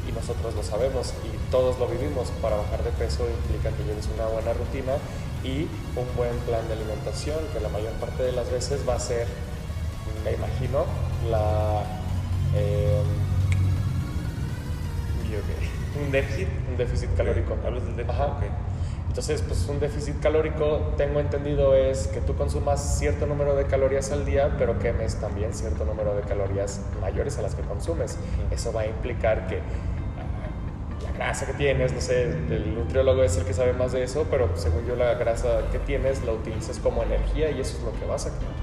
y nosotros lo sabemos y todos lo vivimos, para bajar de peso implica que lleves una buena rutina y un buen plan de alimentación, que la mayor parte de las veces va a ser, me imagino, ¿Un déficit calórico. ¿Hablas del déficit? Ajá. Okay. Entonces, pues un déficit calórico, tengo entendido, es que tú consumas cierto número de calorías al día, pero quemes también cierto número de calorías mayores a las que consumes. Eso va a implicar que la grasa que tienes, no sé, el nutriólogo es el que sabe más de eso, pero según yo la grasa que tienes la utilizas como energía y eso es lo que vas a quemar.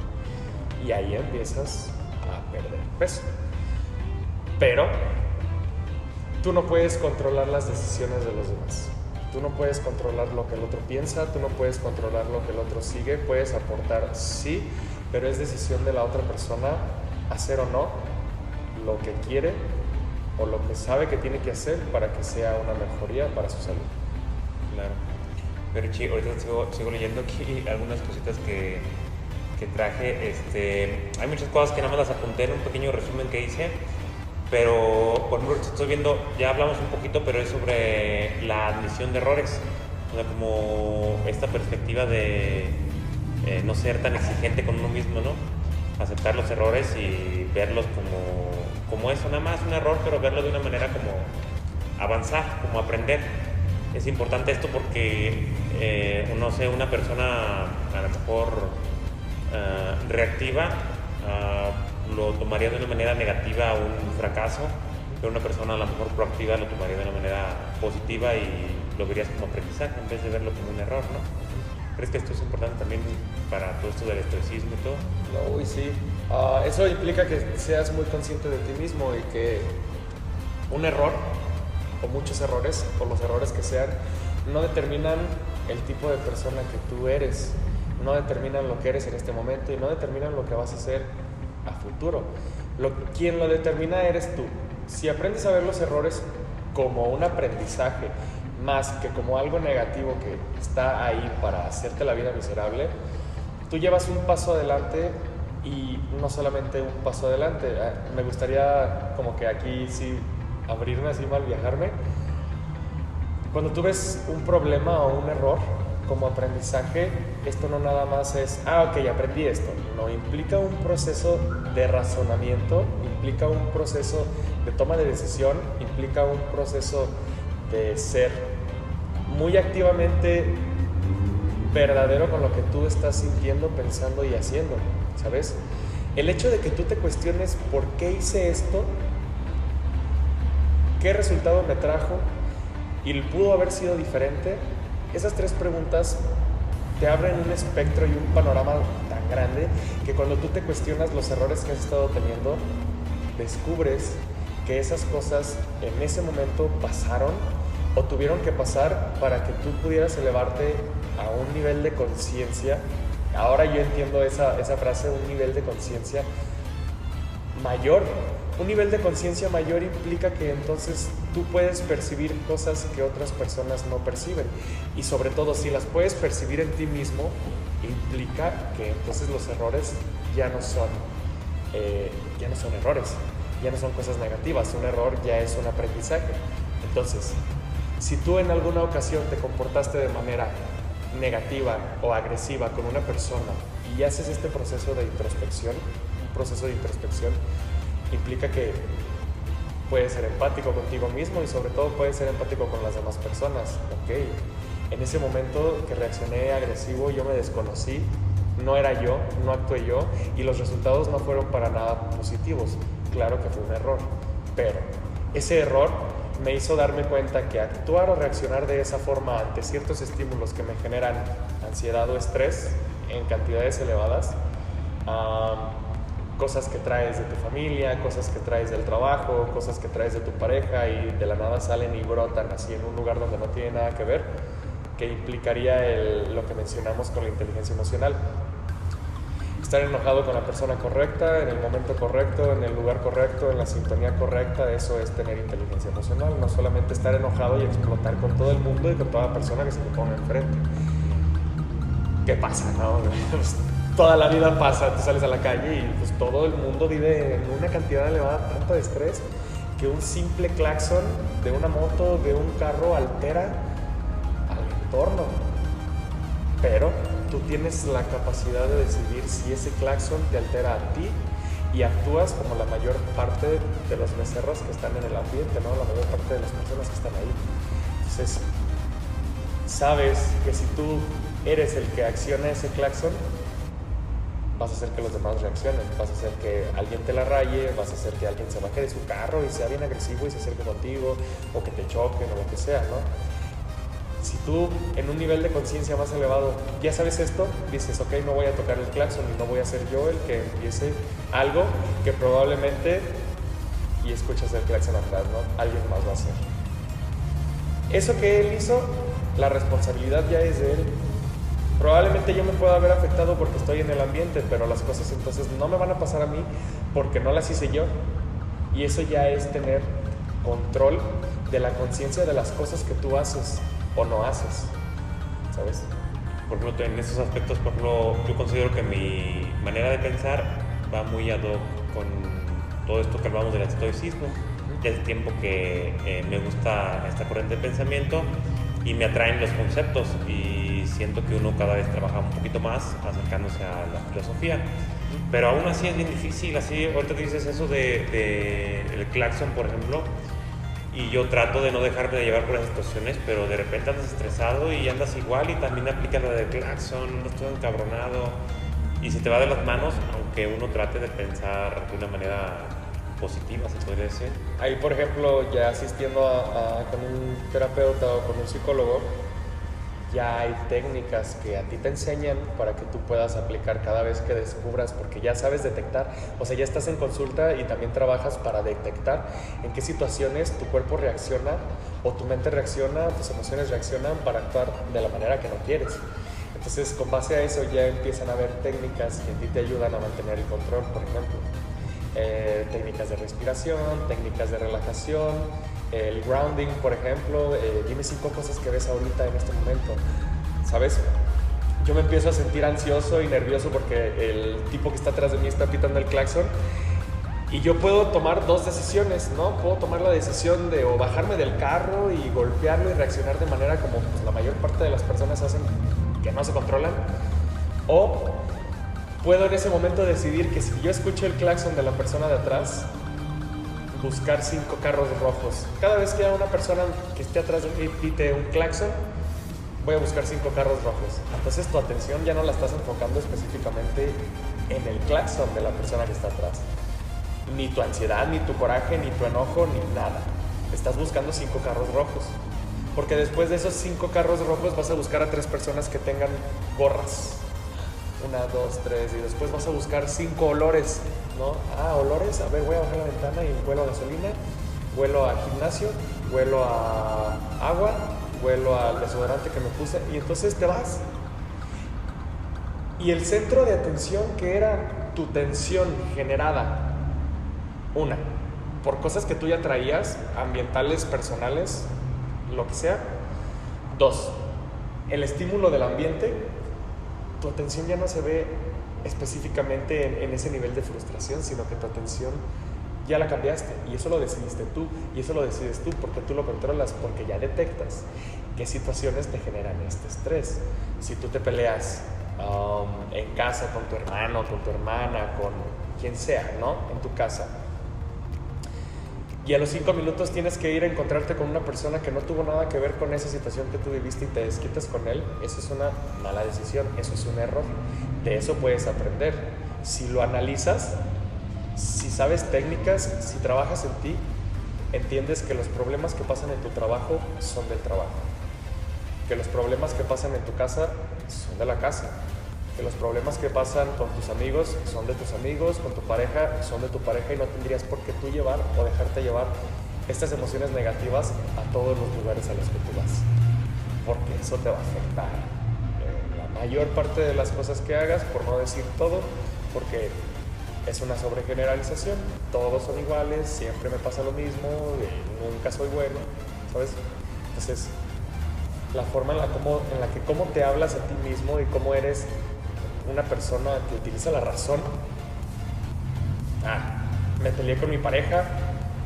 Y ahí empiezas a perder peso. Pero tú no puedes controlar las decisiones de los demás. Tú no puedes controlar lo que el otro piensa, tú no puedes controlar lo que el otro sigue, puedes aportar, sí, pero es decisión de la otra persona hacer o no lo que quiere o lo que sabe que tiene que hacer para que sea una mejoría para su salud. Claro. Pero ahorita sigo leyendo aquí algunas cositas que traje. Hay muchas cosas que nada más las apunté en un pequeño resumen que hice. Pero, por ejemplo, estoy viendo, ya hablamos un poquito, pero es sobre la admisión de errores. O sea, como esta perspectiva de no ser tan exigente con uno mismo, ¿no? Aceptar los errores y verlos como eso, nada más un error, pero verlo de una manera como avanzar, como aprender. Es importante esto porque, no sé, una persona a lo mejor reactiva lo tomaría de una manera negativa un fracaso, pero una persona a lo mejor proactiva lo tomaría de una manera positiva y lo verías como aprendizaje en vez de verlo como un error, ¿no? ¿Crees que esto es importante también para todo esto del estoicismo y todo? No, uy, sí. Eso implica que seas muy consciente de ti mismo y que un error, o muchos errores, o los errores que sean, no determinan el tipo de persona que tú eres, no determinan lo que eres en este momento y no determinan lo que vas a hacer a futuro. Quien lo determina eres tú. Si aprendes a ver los errores como un aprendizaje más que como algo negativo que está ahí para hacerte la vida miserable, tú llevas un paso adelante y no solamente un paso adelante. Me gustaría como que aquí sí abrirme así, mal viajarme. Cuando tú ves un problema o un error como aprendizaje, esto no nada más es, ok, aprendí esto. No, implica un proceso de razonamiento, implica un proceso de toma de decisión, implica un proceso de ser muy activamente verdadero con lo que tú estás sintiendo, pensando y haciendo, ¿sabes? El hecho de que tú te cuestiones por qué hice esto, qué resultado me trajo y pudo haber sido diferente, esas tres preguntas te abren un espectro y un panorama tan grande que cuando tú te cuestionas los errores que has estado teniendo, descubres que esas cosas en ese momento pasaron o tuvieron que pasar para que tú pudieras elevarte a un nivel de conciencia. Ahora yo entiendo esa frase, un nivel de conciencia mayor. Un nivel de conciencia mayor implica que entonces tú puedes percibir cosas que otras personas no perciben. Y sobre todo, si las puedes percibir en ti mismo, implica que entonces los errores ya no son errores, ya no son cosas negativas. Un error ya es un aprendizaje. Entonces, si tú en alguna ocasión te comportaste de manera negativa o agresiva con una persona y haces este proceso de introspección, implica que puedes ser empático contigo mismo y sobre todo puedes ser empático con las demás personas. Ok, en ese momento que reaccioné agresivo, yo me desconocí, no era yo, no actué yo y los resultados no fueron para nada positivos. Claro que fue un error, pero ese error me hizo darme cuenta que actuar o reaccionar de esa forma ante ciertos estímulos que me generan ansiedad o estrés en cantidades elevadas, cosas que traes de tu familia, cosas que traes del trabajo, cosas que traes de tu pareja y de la nada salen y brotan así en un lugar donde no tiene nada que ver, que implicaría lo que mencionamos con la inteligencia emocional. Estar enojado con la persona correcta, en el momento correcto, en el lugar correcto, en la sintonía correcta, eso es tener inteligencia emocional. No solamente estar enojado y explotar con todo el mundo y con toda persona que se te ponga enfrente. ¿Qué pasa, no? Toda la vida pasa, tú sales a la calle y pues todo el mundo vive en una cantidad elevada tanto de estrés que un simple claxon de una moto, de un carro altera al entorno. Pero tú tienes la capacidad de decidir si ese claxon te altera a ti y actúas como la mayor parte de los becerros que están en el ambiente, ¿no? La mayor parte de las personas que están ahí. Entonces, sabes que si tú eres el que acciona ese claxon, vas a hacer que los demás reaccionen, vas a hacer que alguien te la raye, vas a hacer que alguien se baje de su carro y sea bien agresivo y se acerque contigo, o que te choquen o lo que sea, ¿no? Si tú en un nivel de conciencia más elevado ya sabes esto, dices, ok, no voy a tocar el claxon y no voy a ser yo el que empiece algo que probablemente, y escuchas el claxon atrás, ¿no? Alguien más va a hacer. Eso que él hizo, la responsabilidad ya es de él. Probablemente yo me pueda haber afectado porque estoy en el ambiente, pero las cosas entonces no me van a pasar a mí porque no las hice yo. Y eso ya es tener control de la conciencia de las cosas que tú haces o no haces. ¿sabes? Por ejemplo, en esos aspectos, por ejemplo, yo considero que mi manera de pensar va muy ad hoc con todo esto que hablamos del estoicismo. Ya hace tiempo que me gusta esta corriente de pensamiento y me atraen los conceptos y siento que uno cada vez trabaja un poquito más acercándose a la filosofía. Pero aún así es bien difícil, así ahorita que dices eso de el claxon, por ejemplo, y yo trato de no dejarme de llevar por las situaciones, pero de repente andas estresado y andas igual y también aplica la del claxon, no estoy encabronado y se te va de las manos, aunque uno trate de pensar de una manera positiva, se podría decir. Ahí, por ejemplo, ya asistiendo con un terapeuta o con un psicólogo, ya hay técnicas que a ti te enseñan para que tú puedas aplicar cada vez que descubras, porque ya sabes detectar, o sea, ya estás en consulta y también trabajas para detectar en qué situaciones tu cuerpo reacciona o tu mente reacciona, tus emociones reaccionan para actuar de la manera que no quieres. Entonces, con base a eso ya empiezan a haber técnicas que a ti te ayudan a mantener el control, por ejemplo. Técnicas de respiración, técnicas de relajación, el grounding, por ejemplo. Dime 5 cosas que ves ahorita en este momento, ¿sabes? Yo me empiezo a sentir ansioso y nervioso porque el tipo que está atrás de mí está pitando el claxon y yo puedo tomar 2 decisiones, ¿no? Puedo tomar la decisión de o bajarme del carro y golpearlo y reaccionar de manera como pues, la mayor parte de las personas hacen, que no se controlan, o puedo en ese momento decidir que si yo escucho el claxon de la persona de atrás, buscar 5 carros rojos. Cada vez que haya una persona que esté atrás de mí pite un claxon, voy a buscar 5 carros rojos. Entonces tu atención ya no la estás enfocando específicamente en el claxon de la persona que está atrás. Ni tu ansiedad, ni tu coraje, ni tu enojo, ni nada. Estás buscando 5 carros rojos. Porque después de esos 5 carros rojos vas a buscar a 3 personas que tengan gorras. 1, 2, 3, y después vas a buscar 5 olores, ¿no? Olores, a ver, voy a bajar la ventana y huelo a gasolina, huelo a gimnasio, huelo a agua, huelo al desodorante que me puse, y entonces te vas. Y el centro de atención, que era tu tensión generada, por cosas que tú ya traías, ambientales, personales, lo que sea. 2, el estímulo del ambiente. Tu atención ya no se ve específicamente en ese nivel de frustración, sino que tu atención ya la cambiaste y eso lo decidiste tú y eso lo decides tú porque tú lo controlas, porque ya detectas qué situaciones te generan este estrés. Si tú te peleas en casa con tu hermano, con tu hermana, con quien sea, ¿no? En tu casa, y a los 5 minutos tienes que ir a encontrarte con una persona que no tuvo nada que ver con esa situación que tú viviste y te desquitas con él, eso es una mala decisión, eso es un error. De eso puedes aprender. Si lo analizas, si sabes técnicas, si trabajas en ti, entiendes que los problemas que pasan en tu trabajo son del trabajo, que los problemas que pasan en tu casa son de la casa, que los problemas que pasan con tus amigos son de tus amigos, con tu pareja son de tu pareja, y no tendrías por qué tú llevar o dejarte llevar estas emociones negativas a todos los lugares a los que tú vas, porque eso te va a afectar la mayor parte de las cosas que hagas, por no decir todo, porque es una sobregeneralización. Todos son iguales, siempre me pasa lo mismo, nunca soy bueno, ¿sabes? Entonces, la forma en la que cómo te hablas a ti mismo y cómo eres una persona que utiliza la razón. Me peleé con mi pareja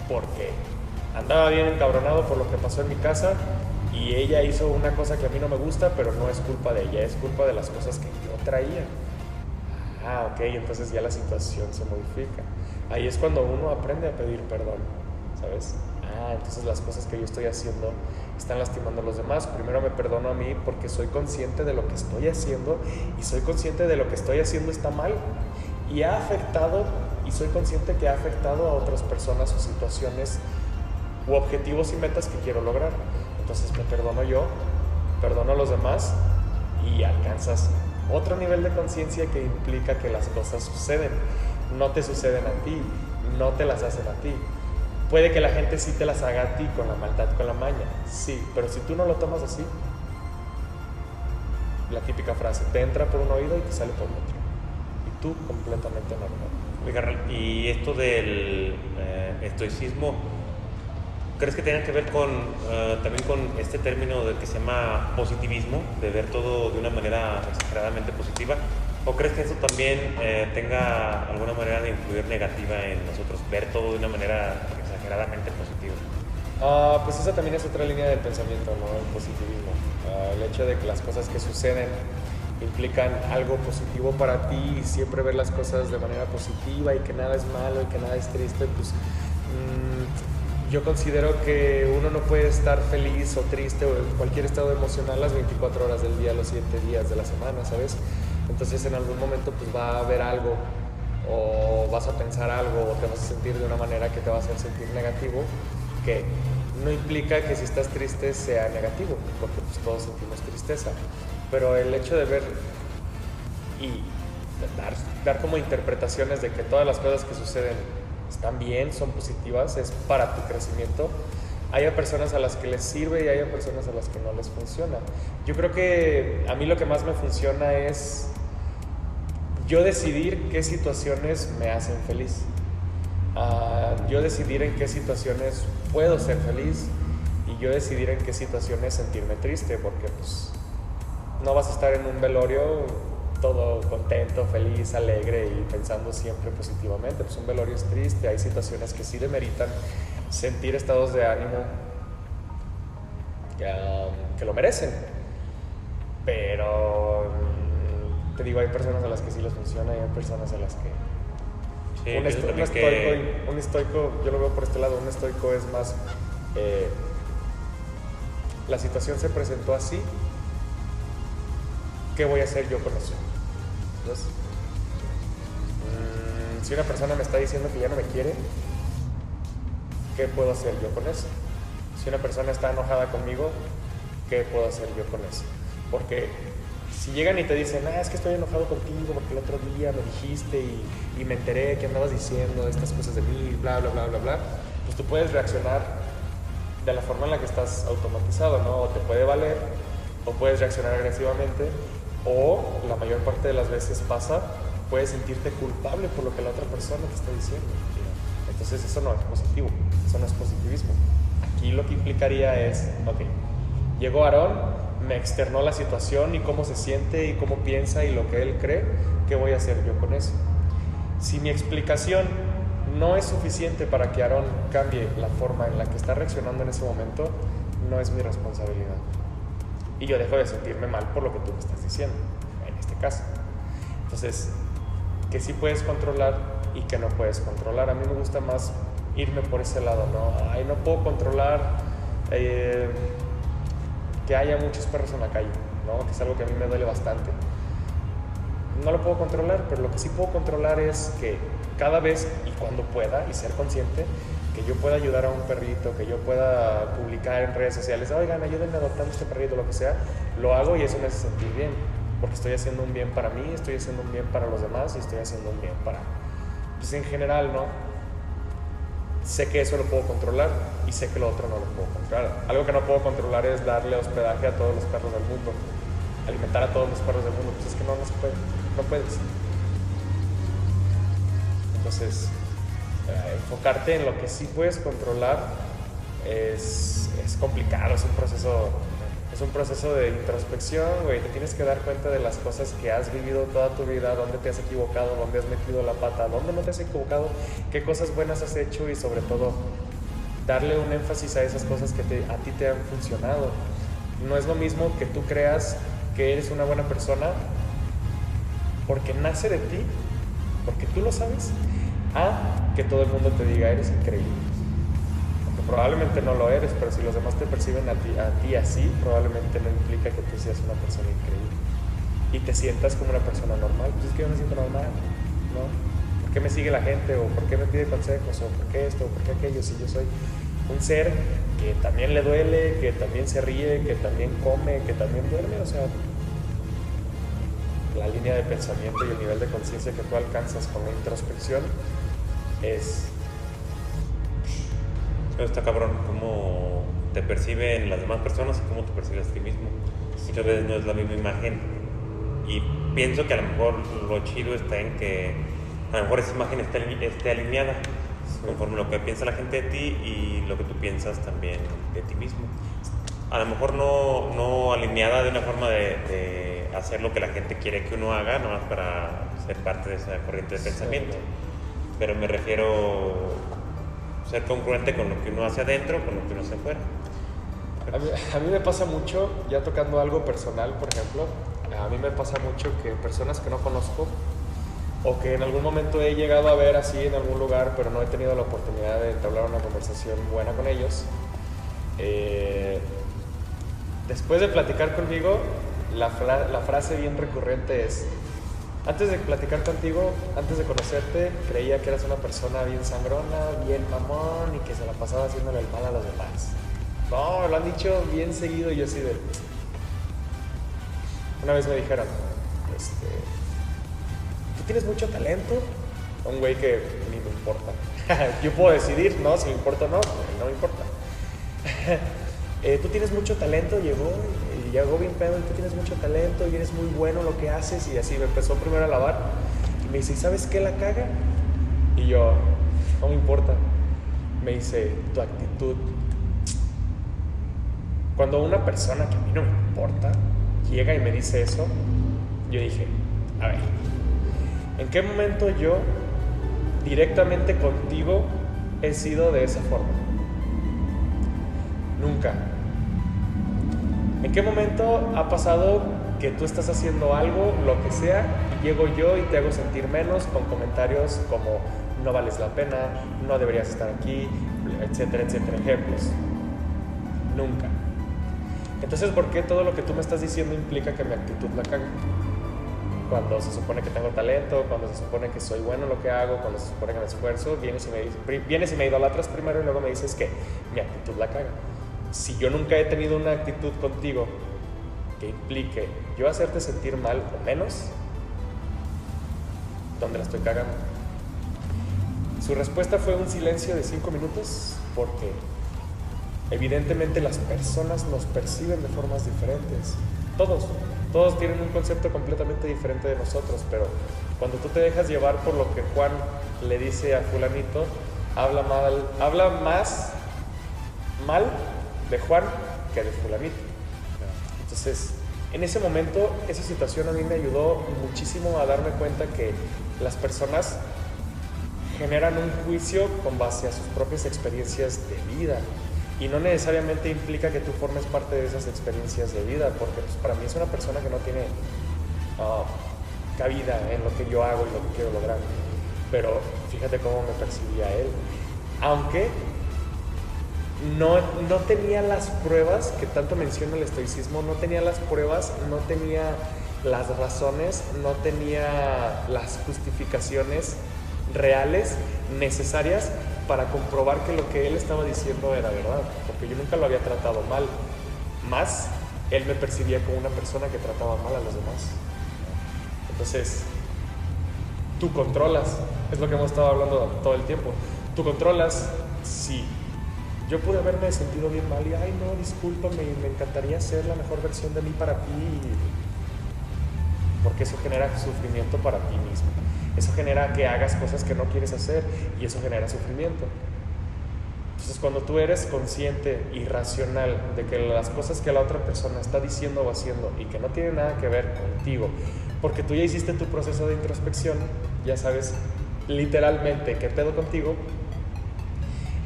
porque andaba bien encabronado por lo que pasó en mi casa y ella hizo una cosa que a mí no me gusta, pero no es culpa de ella, es culpa de las cosas que yo traía. Ok, entonces ya la situación se modifica. Ahí es cuando uno aprende a pedir perdón, ¿sabes? Entonces las cosas que yo estoy haciendo están lastimando a los demás. Primero me perdono a mí porque soy consciente de lo que estoy haciendo y soy consciente de lo que estoy haciendo está mal y ha afectado, y soy consciente que ha afectado a otras personas o situaciones u objetivos y metas que quiero lograr. Entonces me perdono yo, perdono a los demás y alcanzas otro nivel de conciencia que implica que las cosas suceden, no te suceden a ti, no te las hacen a ti. Puede que la gente sí te las haga a ti con la maldad, con la maña, sí, pero si tú no lo tomas así, la típica frase, te entra por un oído y te sale por otro, y tú completamente normal. Oiga, y esto del estoicismo, crees que tenga que ver con también con este término de que se llama positivismo, de ver todo de una manera exageradamente positiva? ¿O crees que eso también tenga alguna manera de influir negativa en nosotros, ver todo de una manera exageradamente positiva? Pues esa también es otra línea del pensamiento, ¿no? El positivismo. El hecho de que las cosas que suceden implican algo positivo para ti y siempre ver las cosas de manera positiva y que nada es malo y que nada es triste, pues yo considero que uno no puede estar feliz o triste o en cualquier estado emocional las 24 horas del día, los 7 días de la semana, ¿sabes? Entonces en algún momento pues va a haber algo o vas a pensar algo o te vas a sentir de una manera que te va a hacer sentir negativo, que no implica que si estás triste sea negativo, porque pues todos sentimos tristeza, pero el hecho de ver y dar como interpretaciones de que todas las cosas que suceden están bien, son positivas, es para tu crecimiento. Hay personas a las que les sirve y hay personas a las que no les funciona. Yo creo que a mí lo que más me funciona es yo decidir qué situaciones me hacen feliz. Yo decidir en qué situaciones puedo ser feliz y yo decidir en qué situaciones sentirme triste, porque pues no vas a estar en un velorio todo contento, feliz, alegre y pensando siempre positivamente. Pues un velorio es triste, hay situaciones que sí demeritan sentir estados de ánimo que lo merecen, pero te digo, hay personas a las que sí les funciona y hay personas a las que Sí, un estoico, yo lo veo por este lado, un estoico es más, la situación se presentó así, ¿qué voy a hacer yo con eso? Entonces, si una persona me está diciendo que ya no me quiere, ¿qué puedo hacer yo con eso? Si una persona está enojada conmigo, ¿qué puedo hacer yo con eso? Porque si llegan y te dicen, es que estoy enojado contigo porque el otro día me dijiste y me enteré que andabas diciendo estas cosas de mí, bla, bla, bla, bla, bla, pues tú puedes reaccionar de la forma en la que estás automatizado, ¿no? O te puede valer, o puedes reaccionar agresivamente, o la mayor parte de las veces puedes sentirte culpable por lo que la otra persona te está diciendo. Entonces eso no es positivo, eso no es positivismo. Aquí lo que implicaría es, ok, llegó Aarón, me externó la situación y cómo se siente y cómo piensa y lo que él cree, ¿qué voy a hacer yo con eso? Si mi explicación no es suficiente para que Aarón cambie la forma en la que está reaccionando en ese momento, no es mi responsabilidad. Y yo dejo de sentirme mal por lo que tú me estás diciendo, en este caso. Entonces, que sí puedes controlar y que no puedes controlar. A mí me gusta más irme por ese lado, ¿no? No puedo controlar que haya muchos perros en la calle, ¿no? Que es algo que a mí me duele bastante. No lo puedo controlar, pero lo que sí puedo controlar es que cada vez y cuando pueda, y ser consciente, que yo pueda ayudar a un perrito, que yo pueda publicar en redes sociales, oigan, ayúdenme adoptando este perrito, lo que sea, lo hago y eso me hace sentir bien, porque estoy haciendo un bien para mí, estoy haciendo un bien para los demás y estoy haciendo un bien para, pues en general, ¿no? Sé que eso lo puedo controlar y sé que lo otro no lo puedo controlar. Algo que no puedo controlar es darle hospedaje a todos los perros del mundo, alimentar a todos los perros del mundo, pues es que no se puede, no puedes. Entonces, enfocarte en lo que sí puedes controlar es complicado, es un proceso de introspección, güey. Te tienes que dar cuenta de las cosas que has vivido toda tu vida, dónde te has equivocado, dónde has metido la pata, dónde no te has equivocado, qué cosas buenas has hecho y sobre todo darle un énfasis a esas cosas que a ti te han funcionado. No es lo mismo que tú creas que eres una buena persona porque nace de ti, porque tú lo sabes, a que todo el mundo te diga eres increíble. Porque probablemente no lo eres, pero si los demás te perciben a ti así, probablemente no implica que tú seas una persona increíble y te sientas como una persona normal. Pues es que yo me siento normal, ¿no? ¿Por qué me sigue la gente? ¿O por qué me pide consejos? ¿O por qué esto? ¿O por qué aquello? Si yo soy un ser que también le duele, que también se ríe, que también come, que también duerme, o sea, la línea de pensamiento y el nivel de conciencia que tú alcanzas con la introspección es... Está cabrón cómo te perciben las demás personas y cómo te percibes a ti mismo. Muchas veces no es la misma imagen y pienso que a lo mejor lo chido está en que a lo mejor esa imagen esté alineada. conforme lo que piensa la gente de ti y lo que tú piensas también de ti mismo. A lo mejor no alineada de una forma de hacer lo que la gente quiere que uno haga, nomás para ser parte de esa corriente de pensamiento. Pero me refiero a ser congruente con lo que uno hace adentro, con lo que uno hace afuera. A mí me pasa mucho, ya tocando algo personal, por ejemplo, a mí me pasa mucho que personas que no conozco o que en algún momento he llegado a ver así en algún lugar, pero no he tenido la oportunidad de entablar una conversación buena con ellos, después de platicar conmigo, la frase bien recurrente es: antes de platicar contigo, antes de conocerte, creía que eras una persona bien sangrona, bien mamón y que se la pasaba haciéndole el mal a los demás. No, lo han dicho bien seguido y yo así de... Una vez me dijeron, ¿tú tienes mucho talento? Un güey que ni me importa. Yo puedo decidir, ¿no? Si me importa o no, no me importa. Tú tienes mucho talento, llegó bien pedo, y tú tienes mucho talento y eres muy bueno en lo que haces, y así me empezó primero a alabar y me dice: ¿y sabes qué la caga? Y yo, no me importa. Me dice: tu actitud. Cuando una persona que a mí no me importa llega y me dice eso, yo dije: a ver, ¿en qué momento yo directamente contigo he sido de esa forma? Nunca. ¿En qué momento ha pasado que tú estás haciendo algo, lo que sea, y llego yo y te hago sentir menos con comentarios como no vales la pena, no deberías estar aquí, etcétera, etcétera, ejemplos? Nunca. Entonces, ¿por qué todo lo que tú me estás diciendo implica que mi actitud la caga? Cuando se supone que tengo talento, cuando se supone que soy bueno en lo que hago, cuando se supone que me esfuerzo, vienes y me idolatras primero y luego me dices que mi actitud la caga. Si yo nunca he tenido una actitud contigo que implique yo hacerte sentir mal o menos, ¿dónde la estoy cagando? Su respuesta fue un silencio de 5 minutos porque evidentemente las personas nos perciben de formas diferentes. Todos tienen un concepto completamente diferente de nosotros, pero cuando tú te dejas llevar por lo que Juan le dice a fulanito, habla más mal de Juan que de fulanito. Entonces, en ese momento, esa situación a mí me ayudó muchísimo a darme cuenta que las personas generan un juicio con base a sus propias experiencias de vida, y no necesariamente implica que tú formes parte de esas experiencias de vida, porque pues, para mí es una persona que no tiene cabida en lo que yo hago y lo que quiero lograr. Pero fíjate cómo me percibía él, aunque no tenía las pruebas que tanto menciona el estoicismo, no tenía las pruebas, no tenía las razones, no tenía las justificaciones reales, necesarias para comprobar que lo que él estaba diciendo era verdad, porque yo nunca lo había tratado mal, más él me percibía como una persona que trataba mal a los demás. Entonces, tú controlas, es lo que hemos estado hablando todo el tiempo, tú controlas si yo pude haberme sentido bien mal y, ay no, discúlpame, me encantaría ser la mejor versión de mí para ti, porque eso genera sufrimiento para ti mismo. Eso genera que hagas cosas que no quieres hacer y eso genera sufrimiento. Entonces, cuando tú eres consciente y racional de que las cosas que la otra persona está diciendo o haciendo y que no tienen nada que ver contigo, porque tú ya hiciste tu proceso de introspección, ya sabes literalmente qué pedo contigo,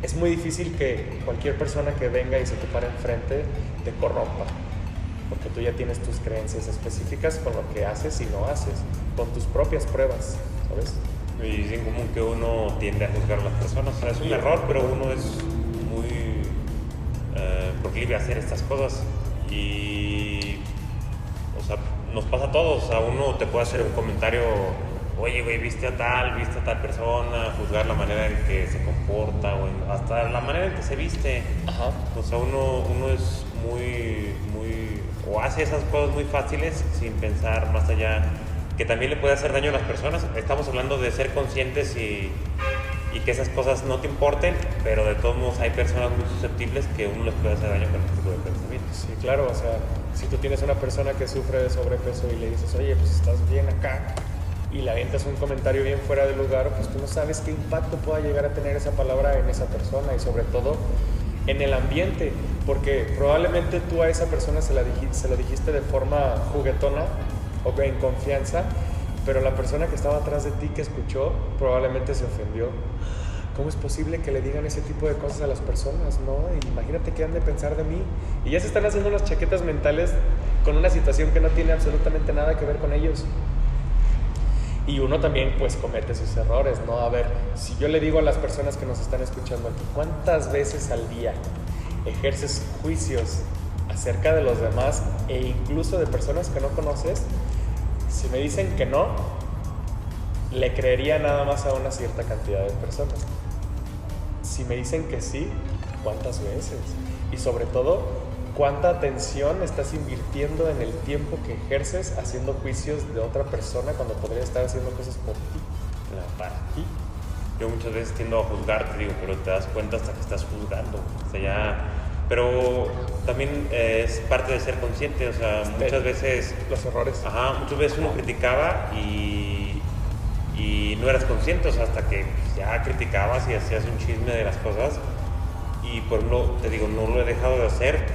es muy difícil que cualquier persona que venga y se te pare enfrente te corrompa, porque tú ya tienes tus creencias específicas con lo que haces y no haces, con tus propias pruebas, ¿sabes? Y es en común que uno tiende a juzgar a las personas. O sea, es un error, pero uno es muy proclive a hacer estas cosas. Y, o sea, nos pasa a todos. A uno te puede hacer un comentario: oye, güey, viste a tal persona, juzgar la manera en que se comporta, o hasta la manera en que se viste. Ajá. O sea, uno es muy, o hace esas cosas muy fáciles sin pensar más allá, que también le puede hacer daño a las personas. Estamos hablando de ser conscientes y que esas cosas no te importen, pero de todos modos hay personas muy susceptibles que uno les puede hacer daño con este tipo de pensamientos. Sí, claro, o sea, si tú tienes una persona que sufre de sobrepeso y le dices: oye, pues estás bien acá, y le avientas un comentario bien fuera de lugar, pues tú no sabes qué impacto pueda llegar a tener esa palabra en esa persona y sobre todo en el ambiente, porque probablemente tú a esa persona se lo dijiste de forma juguetona o en confianza, pero la persona que estaba atrás de ti que escuchó probablemente se ofendió. ¿Cómo es posible que le digan ese tipo de cosas a las personas, no? Imagínate qué han de pensar de mí. Y ya se están haciendo unas chaquetas mentales con una situación que no tiene absolutamente nada que ver con ellos. Y uno también pues comete sus errores, ¿no? A ver, si yo le digo a las personas que nos están escuchando aquí, ¿cuántas veces al día ejerces juicios acerca de los demás e incluso de personas que no conoces? Si me dicen que no, le creería nada más a una cierta cantidad de personas. Si me dicen que sí, ¿cuántas veces? Y sobre todo, ¿cuánta atención estás invirtiendo en el tiempo que ejerces haciendo juicios de otra persona cuando podría estar haciendo cosas por ti, para ti? Yo muchas veces tiendo a juzgar, te digo, pero te das cuenta hasta que estás juzgando. O sea, ya... Pero también es parte de ser consciente, o sea, muchas veces... Los errores. Ajá, muchas veces uno criticaba y no eras consciente, o sea, hasta que ya criticabas y hacías un chisme de las cosas. Y por ejemplo, te digo, no lo he dejado de hacer,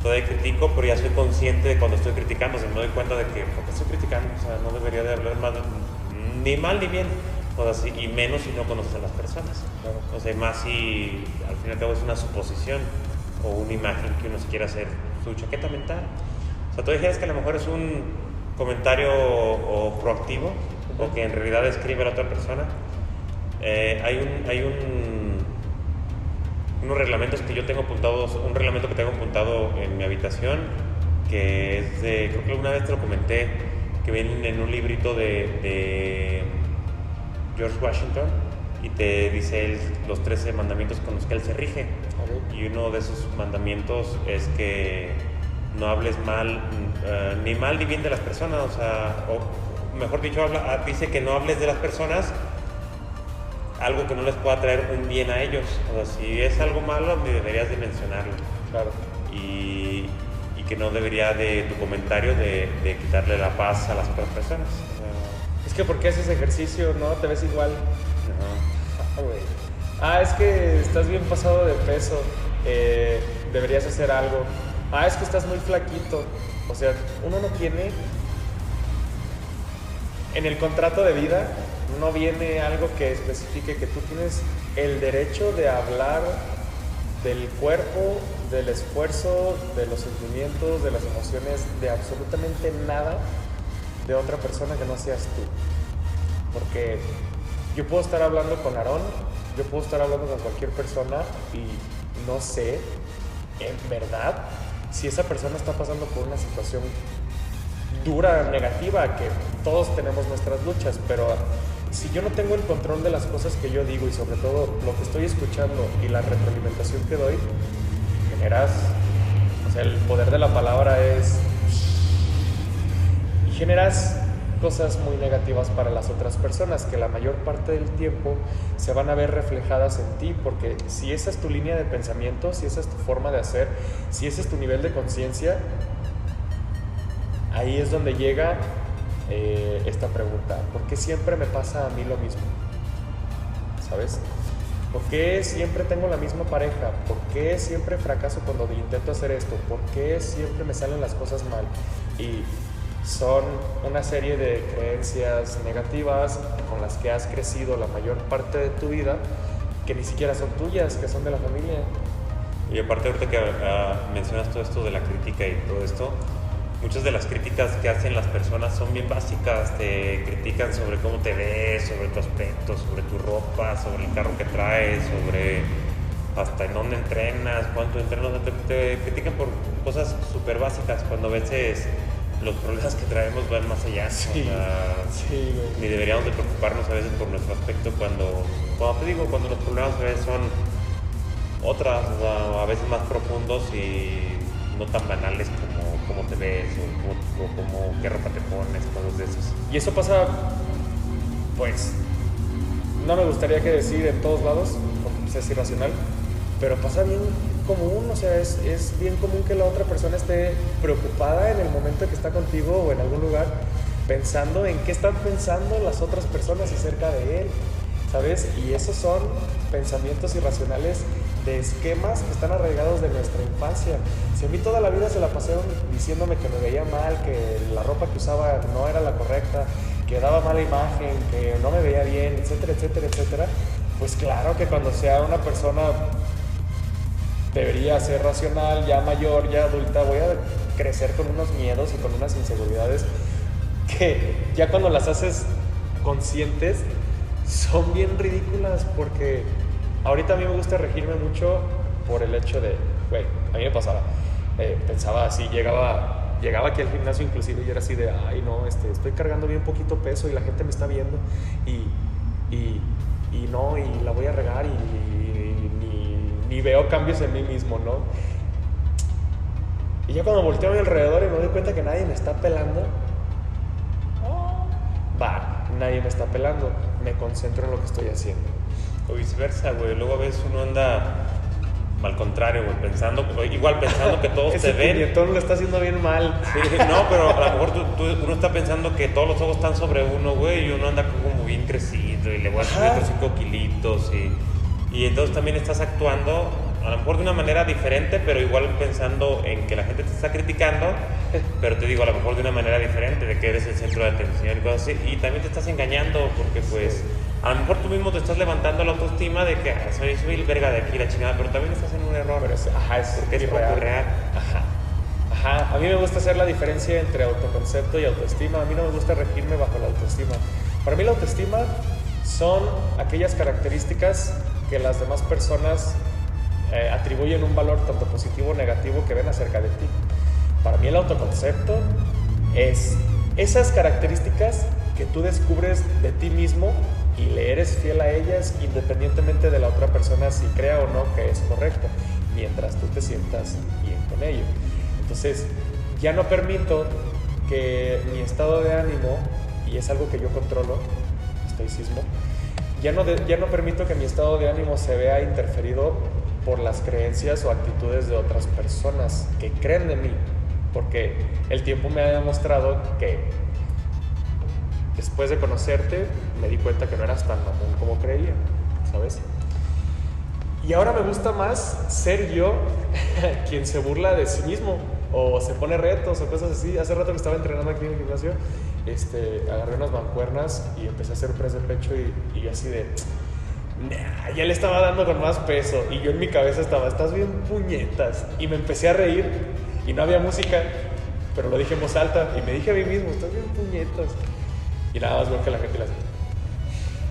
todavía critico, pero ya soy consciente de cuando estoy criticando, o sea, me doy cuenta de que, ¿por qué estoy criticando? O sea, no debería de hablar más, ni mal ni bien, o sea, y menos si no conoces a las personas. Claro. O sea, más si al fin y al cabo es una suposición o una imagen que uno se quiere hacer su chaqueta mental. O sea, tú dijeras que a lo mejor es un comentario o proactivo, o que en realidad describe a la otra persona. Hay unos reglamentos que yo tengo apuntados, un reglamento que tengo apuntado en mi habitación, que es de, creo que alguna vez te lo comenté, que viene en un librito de George Washington, y te dice los 13 mandamientos con los que él se rige. Y uno de esos mandamientos es que no hables mal, ni mal ni bien de las personas, o sea, o mejor dicho, dice que no hables de las personas algo que no les pueda traer un bien a ellos. O sea, si es algo malo, ni deberías de mencionarlo. Claro. Y que no debería de tu comentario de quitarle la paz a las otras personas. Es que ¿por qué haces ejercicio? ¿No? Te ves igual. Ajá. Es que estás bien pasado de peso. Deberías hacer algo. Es que estás muy flaquito. O sea, uno no tiene... En el contrato de vida no viene algo que especifique que tú tienes el derecho de hablar del cuerpo, del esfuerzo, de los sentimientos, de las emociones, de absolutamente nada de otra persona que no seas tú. Porque yo puedo estar hablando con Aarón, yo puedo estar hablando con cualquier persona y no sé, en verdad, si esa persona está pasando por una situación dura, negativa, que todos tenemos nuestras luchas, pero si yo no tengo el control de las cosas que yo digo y sobre todo lo que estoy escuchando y la retroalimentación que doy, generas, o sea, el poder de la palabra es... y generas cosas muy negativas para las otras personas que la mayor parte del tiempo se van a ver reflejadas en ti, porque si esa es tu línea de pensamiento, si esa es tu forma de hacer, si ese es tu nivel de conciencia, ahí es donde llega esta pregunta: ¿por qué siempre me pasa a mí lo mismo? ¿Sabes? ¿Por qué siempre tengo la misma pareja? ¿Por qué siempre fracaso cuando intento hacer esto? ¿Por qué siempre me salen las cosas mal? Y son una serie de creencias negativas con las que has crecido la mayor parte de tu vida, que ni siquiera son tuyas, que son de la familia. Y aparte, ahorita que mencionas todo esto de la crítica y todo esto, muchas de las críticas que hacen las personas son bien básicas. Te critican sobre cómo te ves, sobre tu aspecto, sobre tu ropa, sobre el carro que traes, sobre hasta en dónde entrenas, cuánto entrenas. Te critican por cosas súper básicas, cuando a veces los problemas que traemos van más allá. Sí, o sea, sí, güey. ni deberíamos de preocuparnos a veces por nuestro aspecto cuando te digo, cuando los problemas a veces son otras, o sea, a veces más profundos y no tan banales como te ves o como qué ropa te pones, cosas de esas. Y eso pasa, pues, no me gustaría que decir en todos lados, porque pues, es irracional, pero pasa bien común, o sea, es bien común que la otra persona esté preocupada en el momento que está contigo o en algún lugar pensando en qué están pensando las otras personas acerca de él, ¿sabes? Y esos son pensamientos irracionales de esquemas que están arraigados de nuestra infancia. Si a mí toda la vida se la pasaron diciéndome que me veía mal, que la ropa que usaba no era la correcta, que daba mala imagen, que no me veía bien, etcétera, etcétera, etcétera, pues claro que cuando sea una persona debería ser racional, ya mayor, ya adulta, voy a crecer con unos miedos y con unas inseguridades que ya cuando las haces conscientes son bien ridículas, porque ahorita a mí me gusta regirme mucho por el hecho de, güey, a mí me pasaba, pensaba así, llegaba aquí al gimnasio inclusive y era así de, ay no, estoy cargando bien poquito peso y la gente me está viendo y no, y la voy a regar y ni veo cambios en mí mismo, ¿no? Y ya cuando volteo a mi alrededor y me doy cuenta que nadie me está pelando, nadie me está pelando, me concentro en lo que estoy haciendo. O viceversa, güey. Luego a veces uno anda al contrario, güey, pensando que todos te ven. Ese puñetón lo está haciendo bien mal. Sí, no, pero a lo mejor uno está pensando que todos los ojos están sobre uno, güey, y uno anda como bien crecido y le voy a subir otros 5 kilitos y entonces también estás actuando a lo mejor de una manera diferente, pero igual pensando en que la gente te está criticando, pero te digo, a lo mejor de una manera diferente, de que eres el centro de atención y cosas así, y también te estás engañando, porque pues sí, a lo mejor tú mismo te estás levantando la autoestima de que soy el verga de aquí, la chingada, pero también estás en un error. Pero es porque es poco real. Ajá, a mí me gusta hacer la diferencia entre autoconcepto y autoestima. A mí no me gusta regirme bajo la autoestima. Para mí la autoestima son aquellas características que las demás personas atribuyen un valor tanto positivo o negativo que ven acerca de ti. Para mí el autoconcepto es esas características que tú descubres de ti mismo y le eres fiel a ellas independientemente de la otra persona si crea o no que es correcto, mientras tú te sientas bien con ello. Entonces ya no permito que mi estado de ánimo, y es algo que yo controlo, estoicismo, ya no permito que mi estado de ánimo se vea interferido por las creencias o actitudes de otras personas que creen de mí, porque el tiempo me ha demostrado que después de conocerte me di cuenta que no eras tan mamón como creía, ¿sabes? Y ahora me gusta más ser yo quien se burla de sí mismo o se pone retos o cosas así. Hace rato que estaba entrenando aquí en el gimnasio, agarré unas mancuernas y empecé a hacer press de pecho y así de... ya le estaba dando con más peso y yo en mi cabeza estás bien puñetas, y me empecé a reír y no había música, pero lo dije en voz alta y me dije a mí mismo, estás bien puñetas, y nada más veo que la gente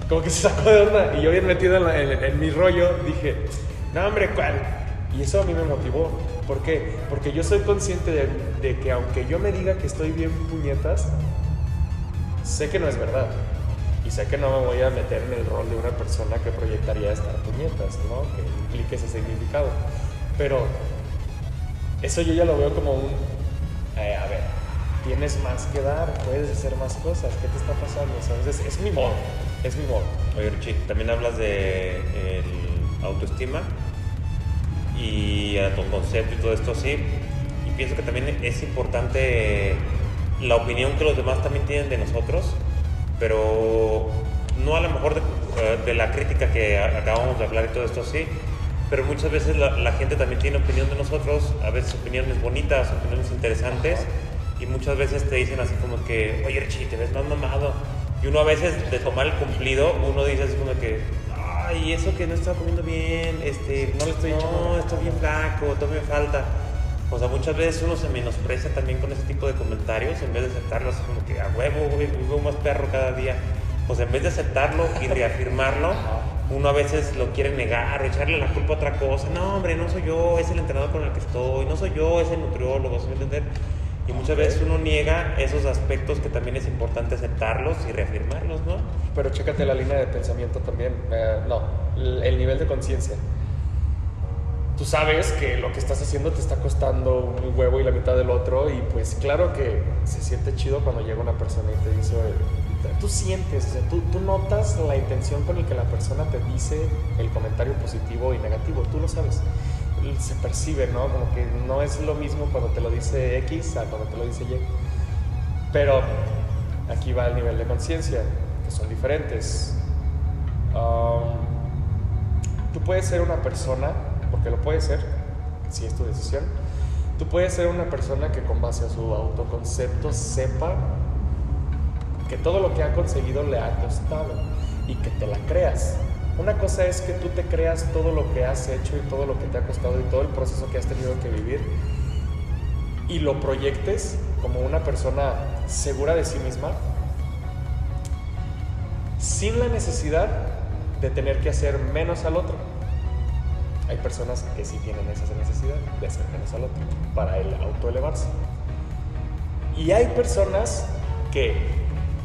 como que se sacó de onda y yo bien metido en mi rollo dije, no hombre, ¿cuál? Y eso a mí me motivó. ¿Por qué? Porque yo soy consciente de que aunque yo me diga que estoy bien puñetas, sé que no es verdad. Y sé que no me voy a meter en el rol de una persona que proyectaría estar puñetas, ¿no? Que implique ese significado. Pero eso yo ya lo veo como a ver, tienes más que dar, puedes hacer más cosas, ¿qué te está pasando? ¿Sabes? Es mi modo. Oye, Richie, también hablas de autoestima y autoconcepto y todo esto así, y pienso que también es importante la opinión que los demás también tienen de nosotros, pero no a lo mejor de la crítica que acabamos de hablar y todo esto así, pero muchas veces la gente también tiene opinión de nosotros, a veces opiniones bonitas, opiniones interesantes, y muchas veces te dicen así como que, oye Richie, te ves más mamado, y uno a veces de tomar el cumplido, uno dice así como que, ay, eso que no estaba comiendo bien, estoy bien flaco, todavía me falta. O sea, muchas veces uno se menosprecia también con ese tipo de comentarios, en vez de aceptarlo así como que a huevo, güey, vivo más perro cada día. Pues en vez de aceptarlo y reafirmarlo, uno a veces lo quiere negar o echarle la culpa a otra cosa. No, hombre, no soy yo, es el entrenador con el que estoy, no soy yo, es el nutriólogo, ¿sí me entiendes? Y muchas veces uno niega esos aspectos que también es importante aceptarlos y reafirmarlos, ¿no? Pero chécate la línea de pensamiento también, el nivel de conciencia. Tú sabes que lo que estás haciendo te está costando un huevo y la mitad del otro, y pues claro que se siente chido cuando llega una persona y te dice, tú sientes, o sea, tú notas la intención con la que la persona te dice el comentario positivo y negativo, tú lo sabes. Se percibe, ¿no? Como que no es lo mismo cuando te lo dice X a cuando te lo dice Y. Pero aquí va el nivel de conciencia, que son diferentes. Tú puedes ser una persona, porque lo puedes ser, si es tu decisión, tú puedes ser una persona que con base a su autoconcepto sepa que todo lo que ha conseguido le ha costado y que te la creas. Una cosa es que tú te creas todo lo que has hecho y todo lo que te ha costado y todo el proceso que has tenido que vivir y lo proyectes como una persona segura de sí misma, sin la necesidad de tener que hacer menos al otro. Hay personas que sí tienen esa necesidad de hacer menos al otro para el autoelevarse. Y hay personas que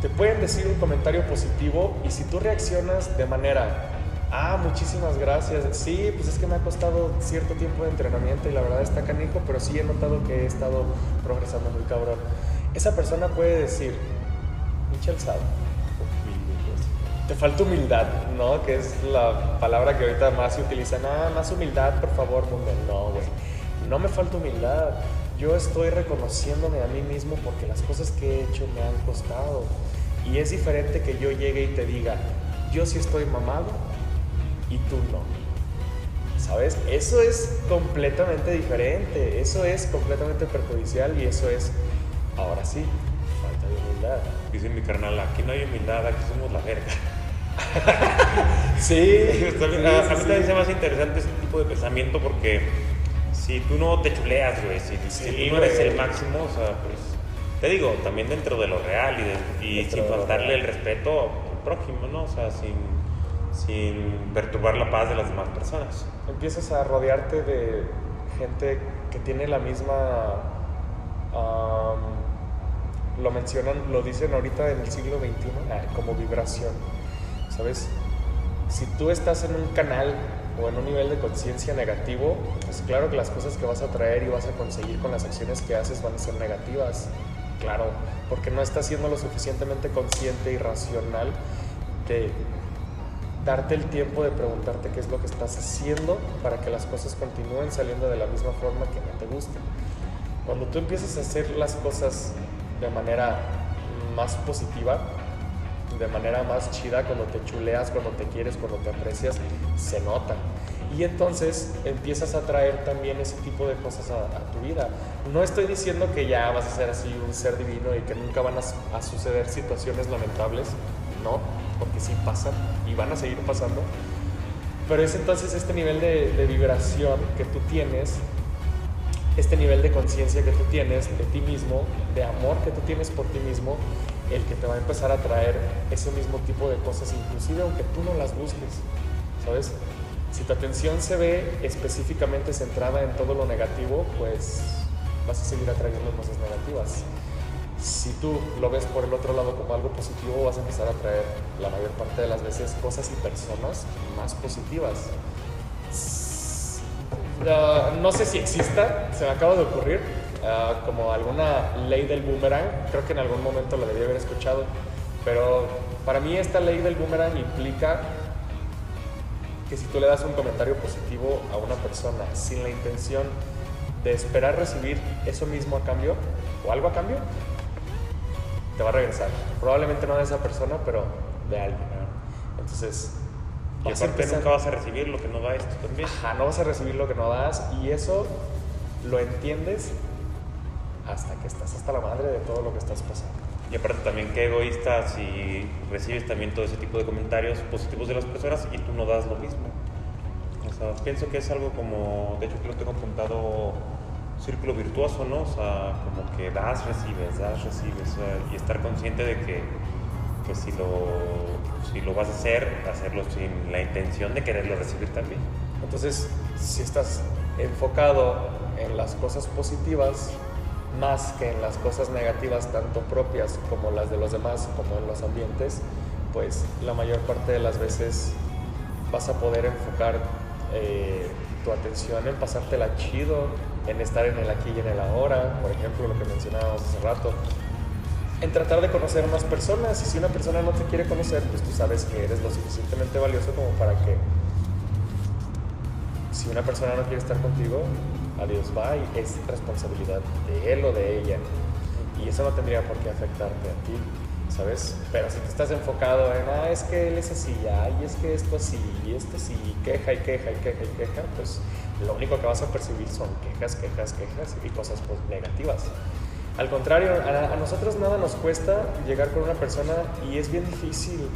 te pueden decir un comentario positivo y si tú reaccionas de manera, muchísimas gracias, sí, pues es que me ha costado cierto tiempo de entrenamiento y la verdad está canijo, pero sí he notado que he estado progresando muy cabrón. Esa persona puede decir, Michel Sado, te falta humildad, ¿no? Que es la palabra que ahorita más se utiliza. Más humildad, por favor, mundo. No, güey. No me falta humildad. Yo estoy reconociéndome a mí mismo porque las cosas que he hecho me han costado. Y es diferente que yo llegue y te diga, yo sí estoy mamado y tú no. ¿Sabes? Eso es completamente diferente. Eso es completamente perjudicial y eso es, ahora sí, falta de humildad. Dice mi carnal, aquí no hay humildad, aquí somos la verga. Sí. A mí me parece más interesante ese tipo de pensamiento porque si tú no te chuleas, güey, si tú no eres el máximo, o sea, pues te digo, también dentro de lo real y sin faltarle el respeto al prójimo, ¿no? O sea, sin perturbar la paz de las demás personas. Empiezas a rodearte de gente que tiene la misma... lo mencionan, lo dicen ahorita en el siglo XXI, como vibración, ¿sabes? Si tú estás en un canal o en un nivel de conciencia negativo, pues claro que las cosas que vas a traer y vas a conseguir con las acciones que haces van a ser negativas, claro, porque no estás siendo lo suficientemente consciente y racional de darte el tiempo de preguntarte qué es lo que estás haciendo para que las cosas continúen saliendo de la misma forma que no te gusten. Cuando tú empiezas a hacer las cosas de manera más positiva, de manera más chida, cuando te chuleas, cuando te quieres, cuando te aprecias, se nota. Y entonces empiezas a traer también ese tipo de cosas a tu vida. No estoy diciendo que ya vas a ser así un ser divino y que nunca van a suceder situaciones lamentables, no, porque sí pasan y van a seguir pasando. Pero es entonces este nivel de vibración que tú tienes, este nivel de conciencia que tú tienes de ti mismo, de amor que tú tienes por ti mismo, el que te va a empezar a traer ese mismo tipo de cosas, inclusive aunque tú no las busques, ¿sabes? Si tu atención se ve específicamente centrada en todo lo negativo, pues vas a seguir atrayendo cosas negativas. Si tú lo ves por el otro lado como algo positivo, vas a empezar a atraer la mayor parte de las veces cosas y personas más positivas. No sé si exista, se me acaba de ocurrir, como alguna ley del boomerang, creo que en algún momento la debí haber escuchado, pero para mí esta ley del boomerang implica que si tú le das un comentario positivo a una persona sin la intención de esperar recibir eso mismo a cambio, o algo a cambio, te va a regresar. Probablemente no de esa persona, pero de alguien. Entonces, y aparte nunca vas a recibir lo que no da esto también. Ajá, no vas a recibir lo que no das y eso lo entiendes hasta que estás hasta la madre de todo lo que estás pasando. Y aparte también qué egoísta si recibes también todo ese tipo de comentarios positivos de las personas y tú no das lo mismo. O sea, pienso que es algo como, de hecho que lo tengo apuntado, círculo virtuoso, ¿no? O sea, como que das, recibes, o sea, y estar consciente de que si lo vas a hacer, hacerlo sin la intención de quererlo recibir también. Entonces, si estás enfocado en las cosas positivas más que en las cosas negativas, tanto propias como las de los demás, como en los ambientes, pues la mayor parte de las veces vas a poder enfocar tu atención en pasártela chido, en estar en el aquí y en el ahora, por ejemplo, lo que mencionábamos hace rato, en tratar de conocer a más personas. Y si una persona no te quiere conocer, pues tú sabes que eres lo suficientemente valioso como para que, si una persona no quiere estar contigo, adiós, bye, es responsabilidad de él o de ella, y eso no tendría por qué afectarte a ti. ¿sabes? Pero si te estás enfocado en, es que él es así, y es que esto así, y esto así, y queja, y queja, y queja, y queja, pues lo único que vas a percibir son quejas, quejas, quejas y cosas pues negativas. Al contrario, a nosotros nada nos cuesta llegar con una persona y es bien difícil.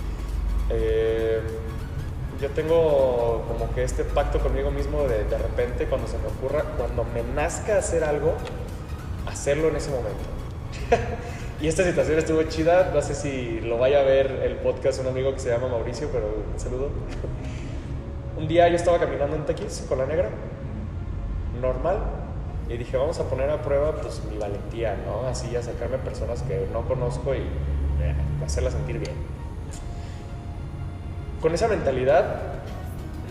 Yo tengo como que este pacto conmigo mismo de repente cuando se me ocurra, cuando me nazca hacer algo, hacerlo en ese momento. Y esta situación estuvo chida, no sé si lo vaya a ver el podcast un amigo que se llama Mauricio, pero un saludo. Un día yo estaba caminando en Tequis con la negra, normal, y dije, vamos a poner a prueba pues mi valentía, ¿no? Así acercarme a personas que no conozco y hacerlas sentir bien. Con esa mentalidad,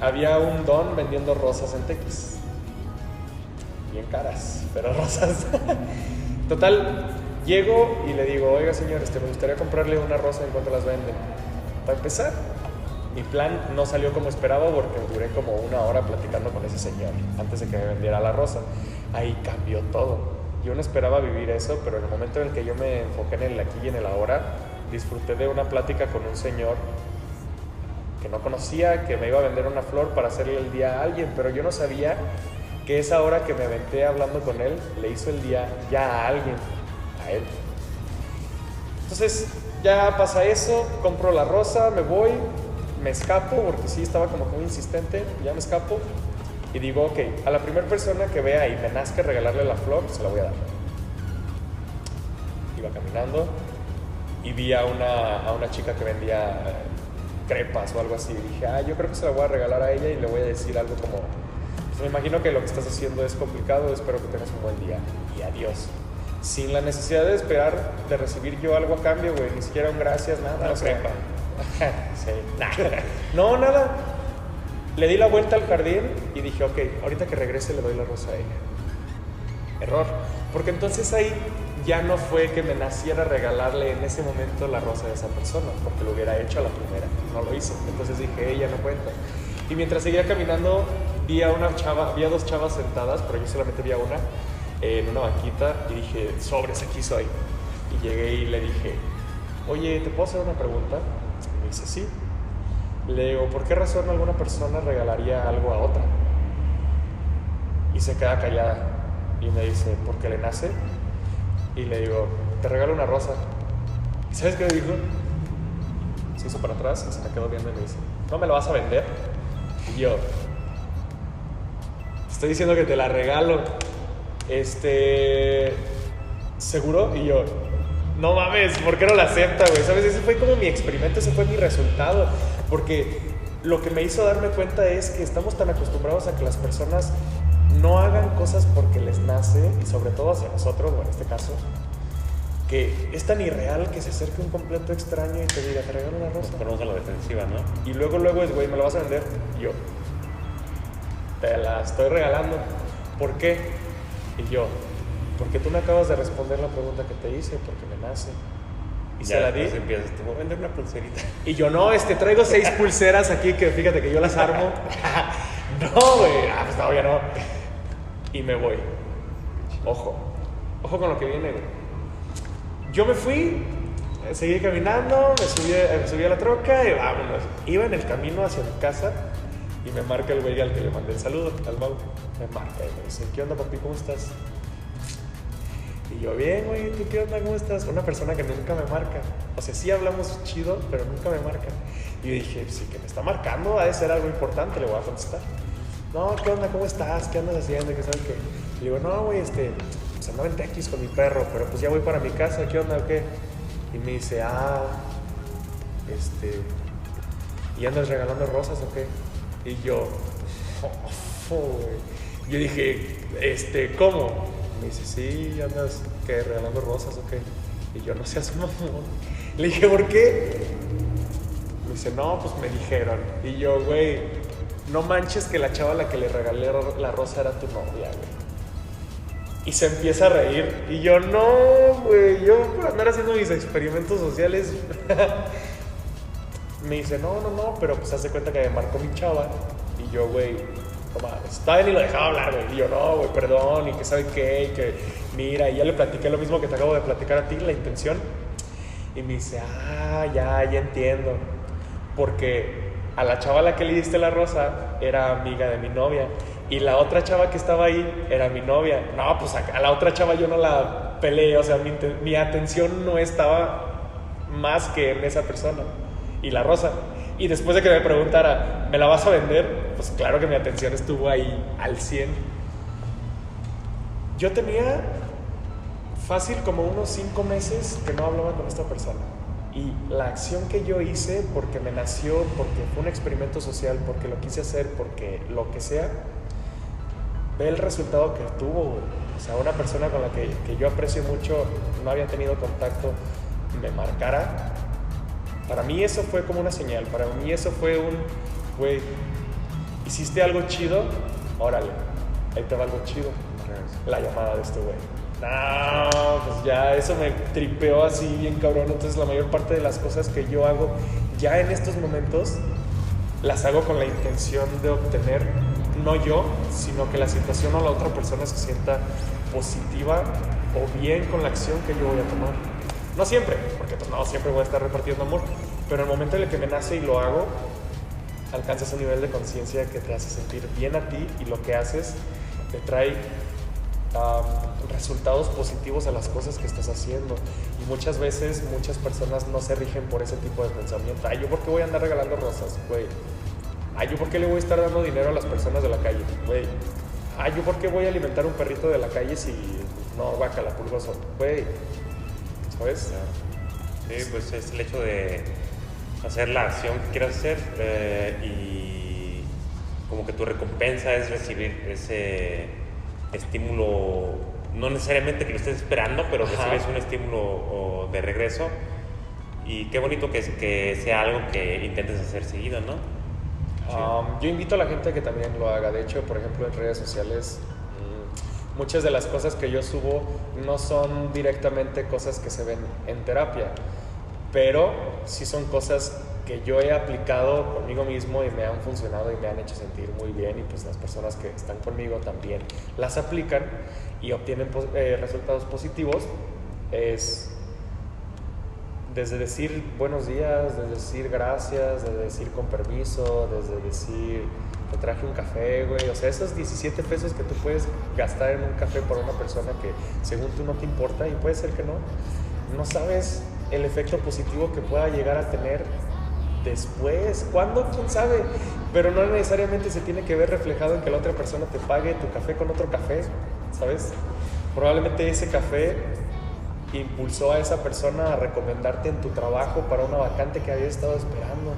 había un don vendiendo rosas en Tequis. Bien caras, pero rosas. Total, llego y le digo, oiga señor, me gustaría comprarle una rosa, ¿en cuánto las venden? Para empezar, mi plan no salió como esperaba porque duré como 1 hora platicando con ese señor antes de que me vendiera la rosa. Ahí cambió todo. Yo no esperaba vivir eso, pero en el momento en el que yo me enfoqué en el aquí y en el ahora, disfruté de una plática con un señor que no conocía, que me iba a vender una flor para hacerle el día a alguien, pero yo no sabía que esa hora que me aventé hablando con él, le hizo el día ya a alguien, a él. Entonces, ya pasa eso, compro la rosa, me voy, me escapo, porque sí estaba como que muy insistente, ya me escapo, y digo, ok, a la primera persona que vea y me nazca regalarle la flor, se la voy a dar. Iba caminando y vi a una chica que vendía crepas o algo así, y dije, yo creo que se la voy a regalar a ella y le voy a decir algo como, pues me imagino que lo que estás haciendo es complicado, espero que tengas un buen día, y adiós. Sin la necesidad de esperar de recibir yo algo a cambio, güey, ni siquiera un gracias, nada. Una crepa. Sí, nada. No, nada. Le di la vuelta al jardín y dije, ok, ahorita que regrese le doy la rosa a ella. Error, porque entonces ahí ya no fue que me naciera regalarle en ese momento la rosa a esa persona, porque lo hubiera hecho a la primera, no lo hice. Entonces dije, ella no cuenta. Y mientras seguía caminando, vi a una chava, había 2 chavas sentadas, pero yo solamente vi a una en una banquita y dije, sobres, aquí soy. Y llegué y le dije, oye, ¿te puedo hacer una pregunta? Y me dice, sí. Le digo, ¿por qué razón alguna persona regalaría algo a otra? Y se queda callada y me dice, ¿porque le nace? Y le digo, te regalo una rosa. ¿Y sabes qué me dijo? Se hizo para atrás y se me quedó viendo y me dice, ¿no me la vas a vender? Y yo, te estoy diciendo que te la regalo. ¿Seguro? Y yo, no mames, ¿por qué no la acepta, güey? ¿Sabes? Ese fue como mi experimento, ese fue mi resultado. Porque lo que me hizo darme cuenta es que estamos tan acostumbrados a que las personas no hagan cosas porque les nace, y sobre todo hacia nosotros, o en este caso, que es tan irreal que se acerque un completo extraño y te diga, te regalo una rosa. Nos ponemos a la defensiva, ¿no? Y luego es, güey, ¿me la vas a vender? Y yo, te la estoy regalando. ¿Por qué? Y yo, porque tú me acabas de responder la pregunta que te hice, porque me nace. Y ya se la di. Empiezas, te voy a vender una pulserita. Y yo, no, traigo 6 pulseras aquí que fíjate que yo las armo. No, güey, pues todavía no. Y me voy. Ojo con lo que viene, güey. Yo me fui, seguí caminando, me subí a la troca y vámonos. Iba en el camino hacia mi casa y me marca el güey al que le mandé el saludo, al Mau. Me marca y me dice, ¿qué onda, papi? ¿Cómo estás? Y yo, bien, güey, ¿tú qué onda? ¿Cómo estás? Una persona que nunca me marca. O sea, sí hablamos chido, pero nunca me marca. Y yo dije, sí, que me está marcando, ha de ser algo importante, le voy a contestar. No, ¿qué onda? ¿Cómo estás? ¿Qué andas haciendo? ¿Qué sabes qué? Y digo, no, güey, pues andaba en Tequis con mi perro, pero pues ya voy para mi casa, ¿qué onda o qué? Y me dice, ¿y andas regalando rosas o qué? Y yo, yo dije, ¿cómo? Me dice, sí, andas, ¿qué? ¿Regalando rosas o qué? Y yo, no seas mamón. Le dije, ¿por qué? Me dice, no, pues me dijeron. Y yo, güey, no manches que la chava a la que le regalé la rosa era tu novia, güey. Y se empieza a reír. Y yo, no, güey, yo por andar haciendo mis experimentos sociales. Me dice, no, pero pues haz de cuenta que me marcó mi chava. Y yo, güey, no mames, todavía ni lo dejaba hablar, güey. Y yo, no, güey, perdón, y que sabe qué, y que mira, y ya le platiqué lo mismo que te acabo de platicar a ti, la intención. Y me dice, ya entiendo. Porque a la chava a la que le diste la rosa era amiga de mi novia. Y la otra chava que estaba ahí era mi novia. No, pues a la otra chava yo no la peleé. O sea, mi atención no estaba más que en esa persona. Y la rosa. Y después de que me preguntara, ¿me la vas a vender? Pues claro que mi atención estuvo ahí al 100. Yo tenía fácil como unos 5 meses que no hablaba con esta persona. Y la acción que yo hice, porque me nació, porque fue un experimento social, porque lo quise hacer, porque lo que sea, ve el resultado que tuvo, güey. O sea, una persona con la que yo aprecio mucho, no había tenido contacto, me marcara. Para mí eso fue como una señal. Para mí eso fue güey, hiciste algo chido, órale, ahí te va algo chido. La llamada de este güey. No, pues ya eso me tripeó así bien cabrón. Entonces la mayor parte de las cosas que yo hago ya en estos momentos las hago con la intención de obtener, no yo, sino que la situación o la otra persona se sienta positiva o bien con la acción que yo voy a tomar. No siempre, porque pues no siempre voy a estar repartiendo amor, pero en el momento en el que me nace y lo hago, alcanzas un nivel de conciencia que te hace sentir bien a ti, y lo que haces te trae resultados positivos a las cosas que estás haciendo. Y muchas veces muchas personas no se rigen por ese tipo de pensamiento. Yo por qué voy a andar regalando rosas, güey. Yo por qué le voy a estar dando dinero a las personas de la calle, güey. Yo por qué voy a alimentar un perrito de la calle si no, guácala, pulgoso, güey. ¿Sabes? Sí, pues es el hecho de hacer la acción que quieras hacer, y como que tu recompensa es recibir ese estímulo, no necesariamente que lo estés esperando, pero recibes un estímulo de regreso. Y qué bonito que sea algo que intentes hacer seguido, ¿no? Yo invito a la gente a que también lo haga. De hecho, por ejemplo, en redes sociales, muchas de las cosas que yo subo no son directamente cosas que se ven en terapia, pero sí son cosas que yo he aplicado conmigo mismo y me han funcionado y me han hecho sentir muy bien, y pues las personas que están conmigo también las aplican y obtienen resultados positivos. Es desde decir buenos días, desde decir gracias, desde decir con permiso, desde decir te traje un café, güey. O sea, esos 17 pesos que tú puedes gastar en un café por una persona que según tú no te importa, y puede ser que no sabes el efecto positivo que pueda llegar a tener después. ¿Cuándo? ¿Quién sabe? Pero no necesariamente se tiene que ver reflejado en que la otra persona te pague tu café con otro café, ¿sabes? Probablemente ese café impulsó a esa persona a recomendarte en tu trabajo para una vacante que había estado esperando,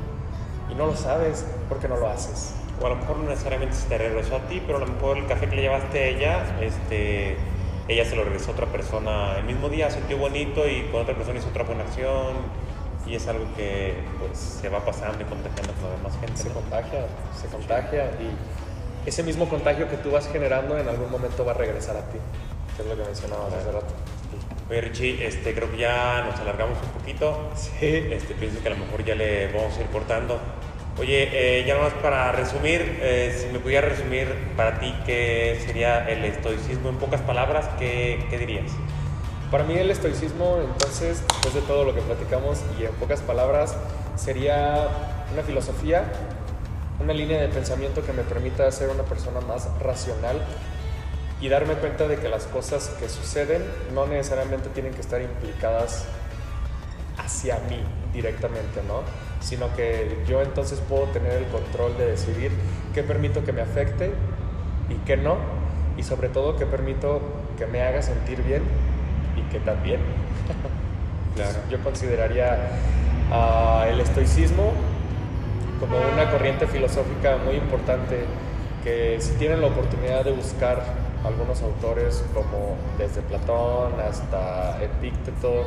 y no lo sabes porque no lo haces. O a lo mejor no necesariamente se te regresó a ti, pero a lo mejor el café que le llevaste a ella, ella se lo regresó a otra persona el mismo día, sintió bonito, y con otra persona hizo otra buena acción, y es algo que pues se va pasando y contagiando con la demás gente. Se contagia, y ese mismo contagio que tú vas generando en algún momento va a regresar a ti, que es lo que mencionabas hace rato. Oye, Richie, creo que ya nos alargamos un poquito. Sí. Pienso que a lo mejor ya le vamos a ir cortando. Oye, ya nomás para resumir, si me pudiera resumir para ti qué sería el estoicismo en pocas palabras, ¿qué dirías? Para mí el estoicismo, entonces, después de todo lo que platicamos y en pocas palabras, sería una filosofía, una línea de pensamiento que me permita ser una persona más racional y darme cuenta de que las cosas que suceden no necesariamente tienen que estar implicadas hacia mí directamente, ¿no? Sino que yo entonces puedo tener el control de decidir qué permito que me afecte y qué no, y sobre todo qué permito que me haga sentir bien y que también. Claro. Yo consideraría el estoicismo como una corriente filosófica muy importante, que si tienen la oportunidad de buscar algunos autores como desde Platón hasta Epicteto,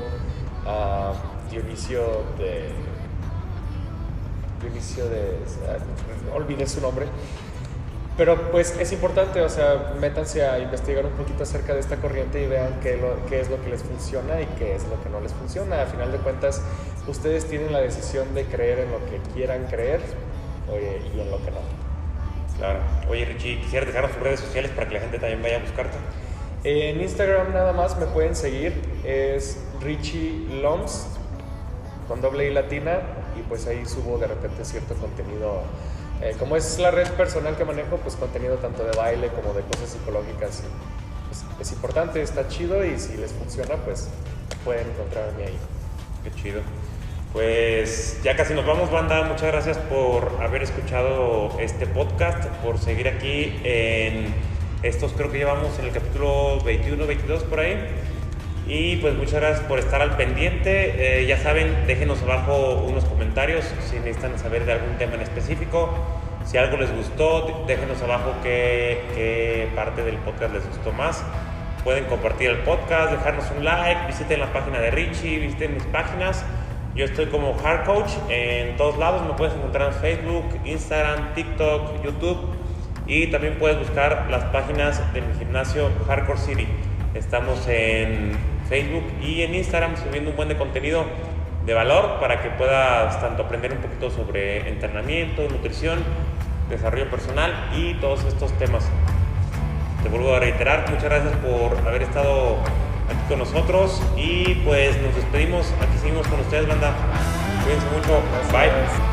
Dionisio de olvidé su nombre, pero pues es importante, o sea, métanse a investigar un poquito acerca de esta corriente y vean qué es lo que les funciona y qué es lo que no les funciona. A final de cuentas, ustedes tienen la decisión de creer en lo que quieran creer y en lo que no. Claro. Oye, Richie, ¿quisieras dejarnos tus redes sociales para que la gente también vaya a buscarte? En Instagram nada más me pueden seguir, es Richie Loms, con doble I latina, y pues ahí subo de repente cierto contenido. Como es la red personal que manejo, pues contenido tanto de baile como de cosas psicológicas. Pues, es importante, está chido, y si les funciona, pues pueden encontrarme ahí. Qué chido. Pues ya casi nos vamos, banda. Muchas gracias por haber escuchado este podcast, por seguir aquí en estos, creo que llevamos en el capítulo 21, 22 por ahí. Y pues muchas gracias por estar al pendiente. Ya saben, déjenos abajo unos comentarios si necesitan saber de algún tema en específico. Si algo les gustó, déjenos abajo qué parte del podcast les gustó más. Pueden compartir el podcast, dejarnos un like, visiten la página de Richie, visiten mis páginas. Yo estoy como Hard Coach en todos lados, me puedes encontrar en Facebook, Instagram, TikTok, YouTube, y también puedes buscar las páginas de mi gimnasio Hardcore City. Estamos en Facebook y en Instagram subiendo un buen de contenido de valor para que puedas tanto aprender un poquito sobre entrenamiento, nutrición, desarrollo personal y todos estos temas. Te vuelvo a reiterar, muchas gracias por haber estado aquí con nosotros, y pues nos despedimos. Aquí seguimos con ustedes, banda. Cuídense mucho. Bye.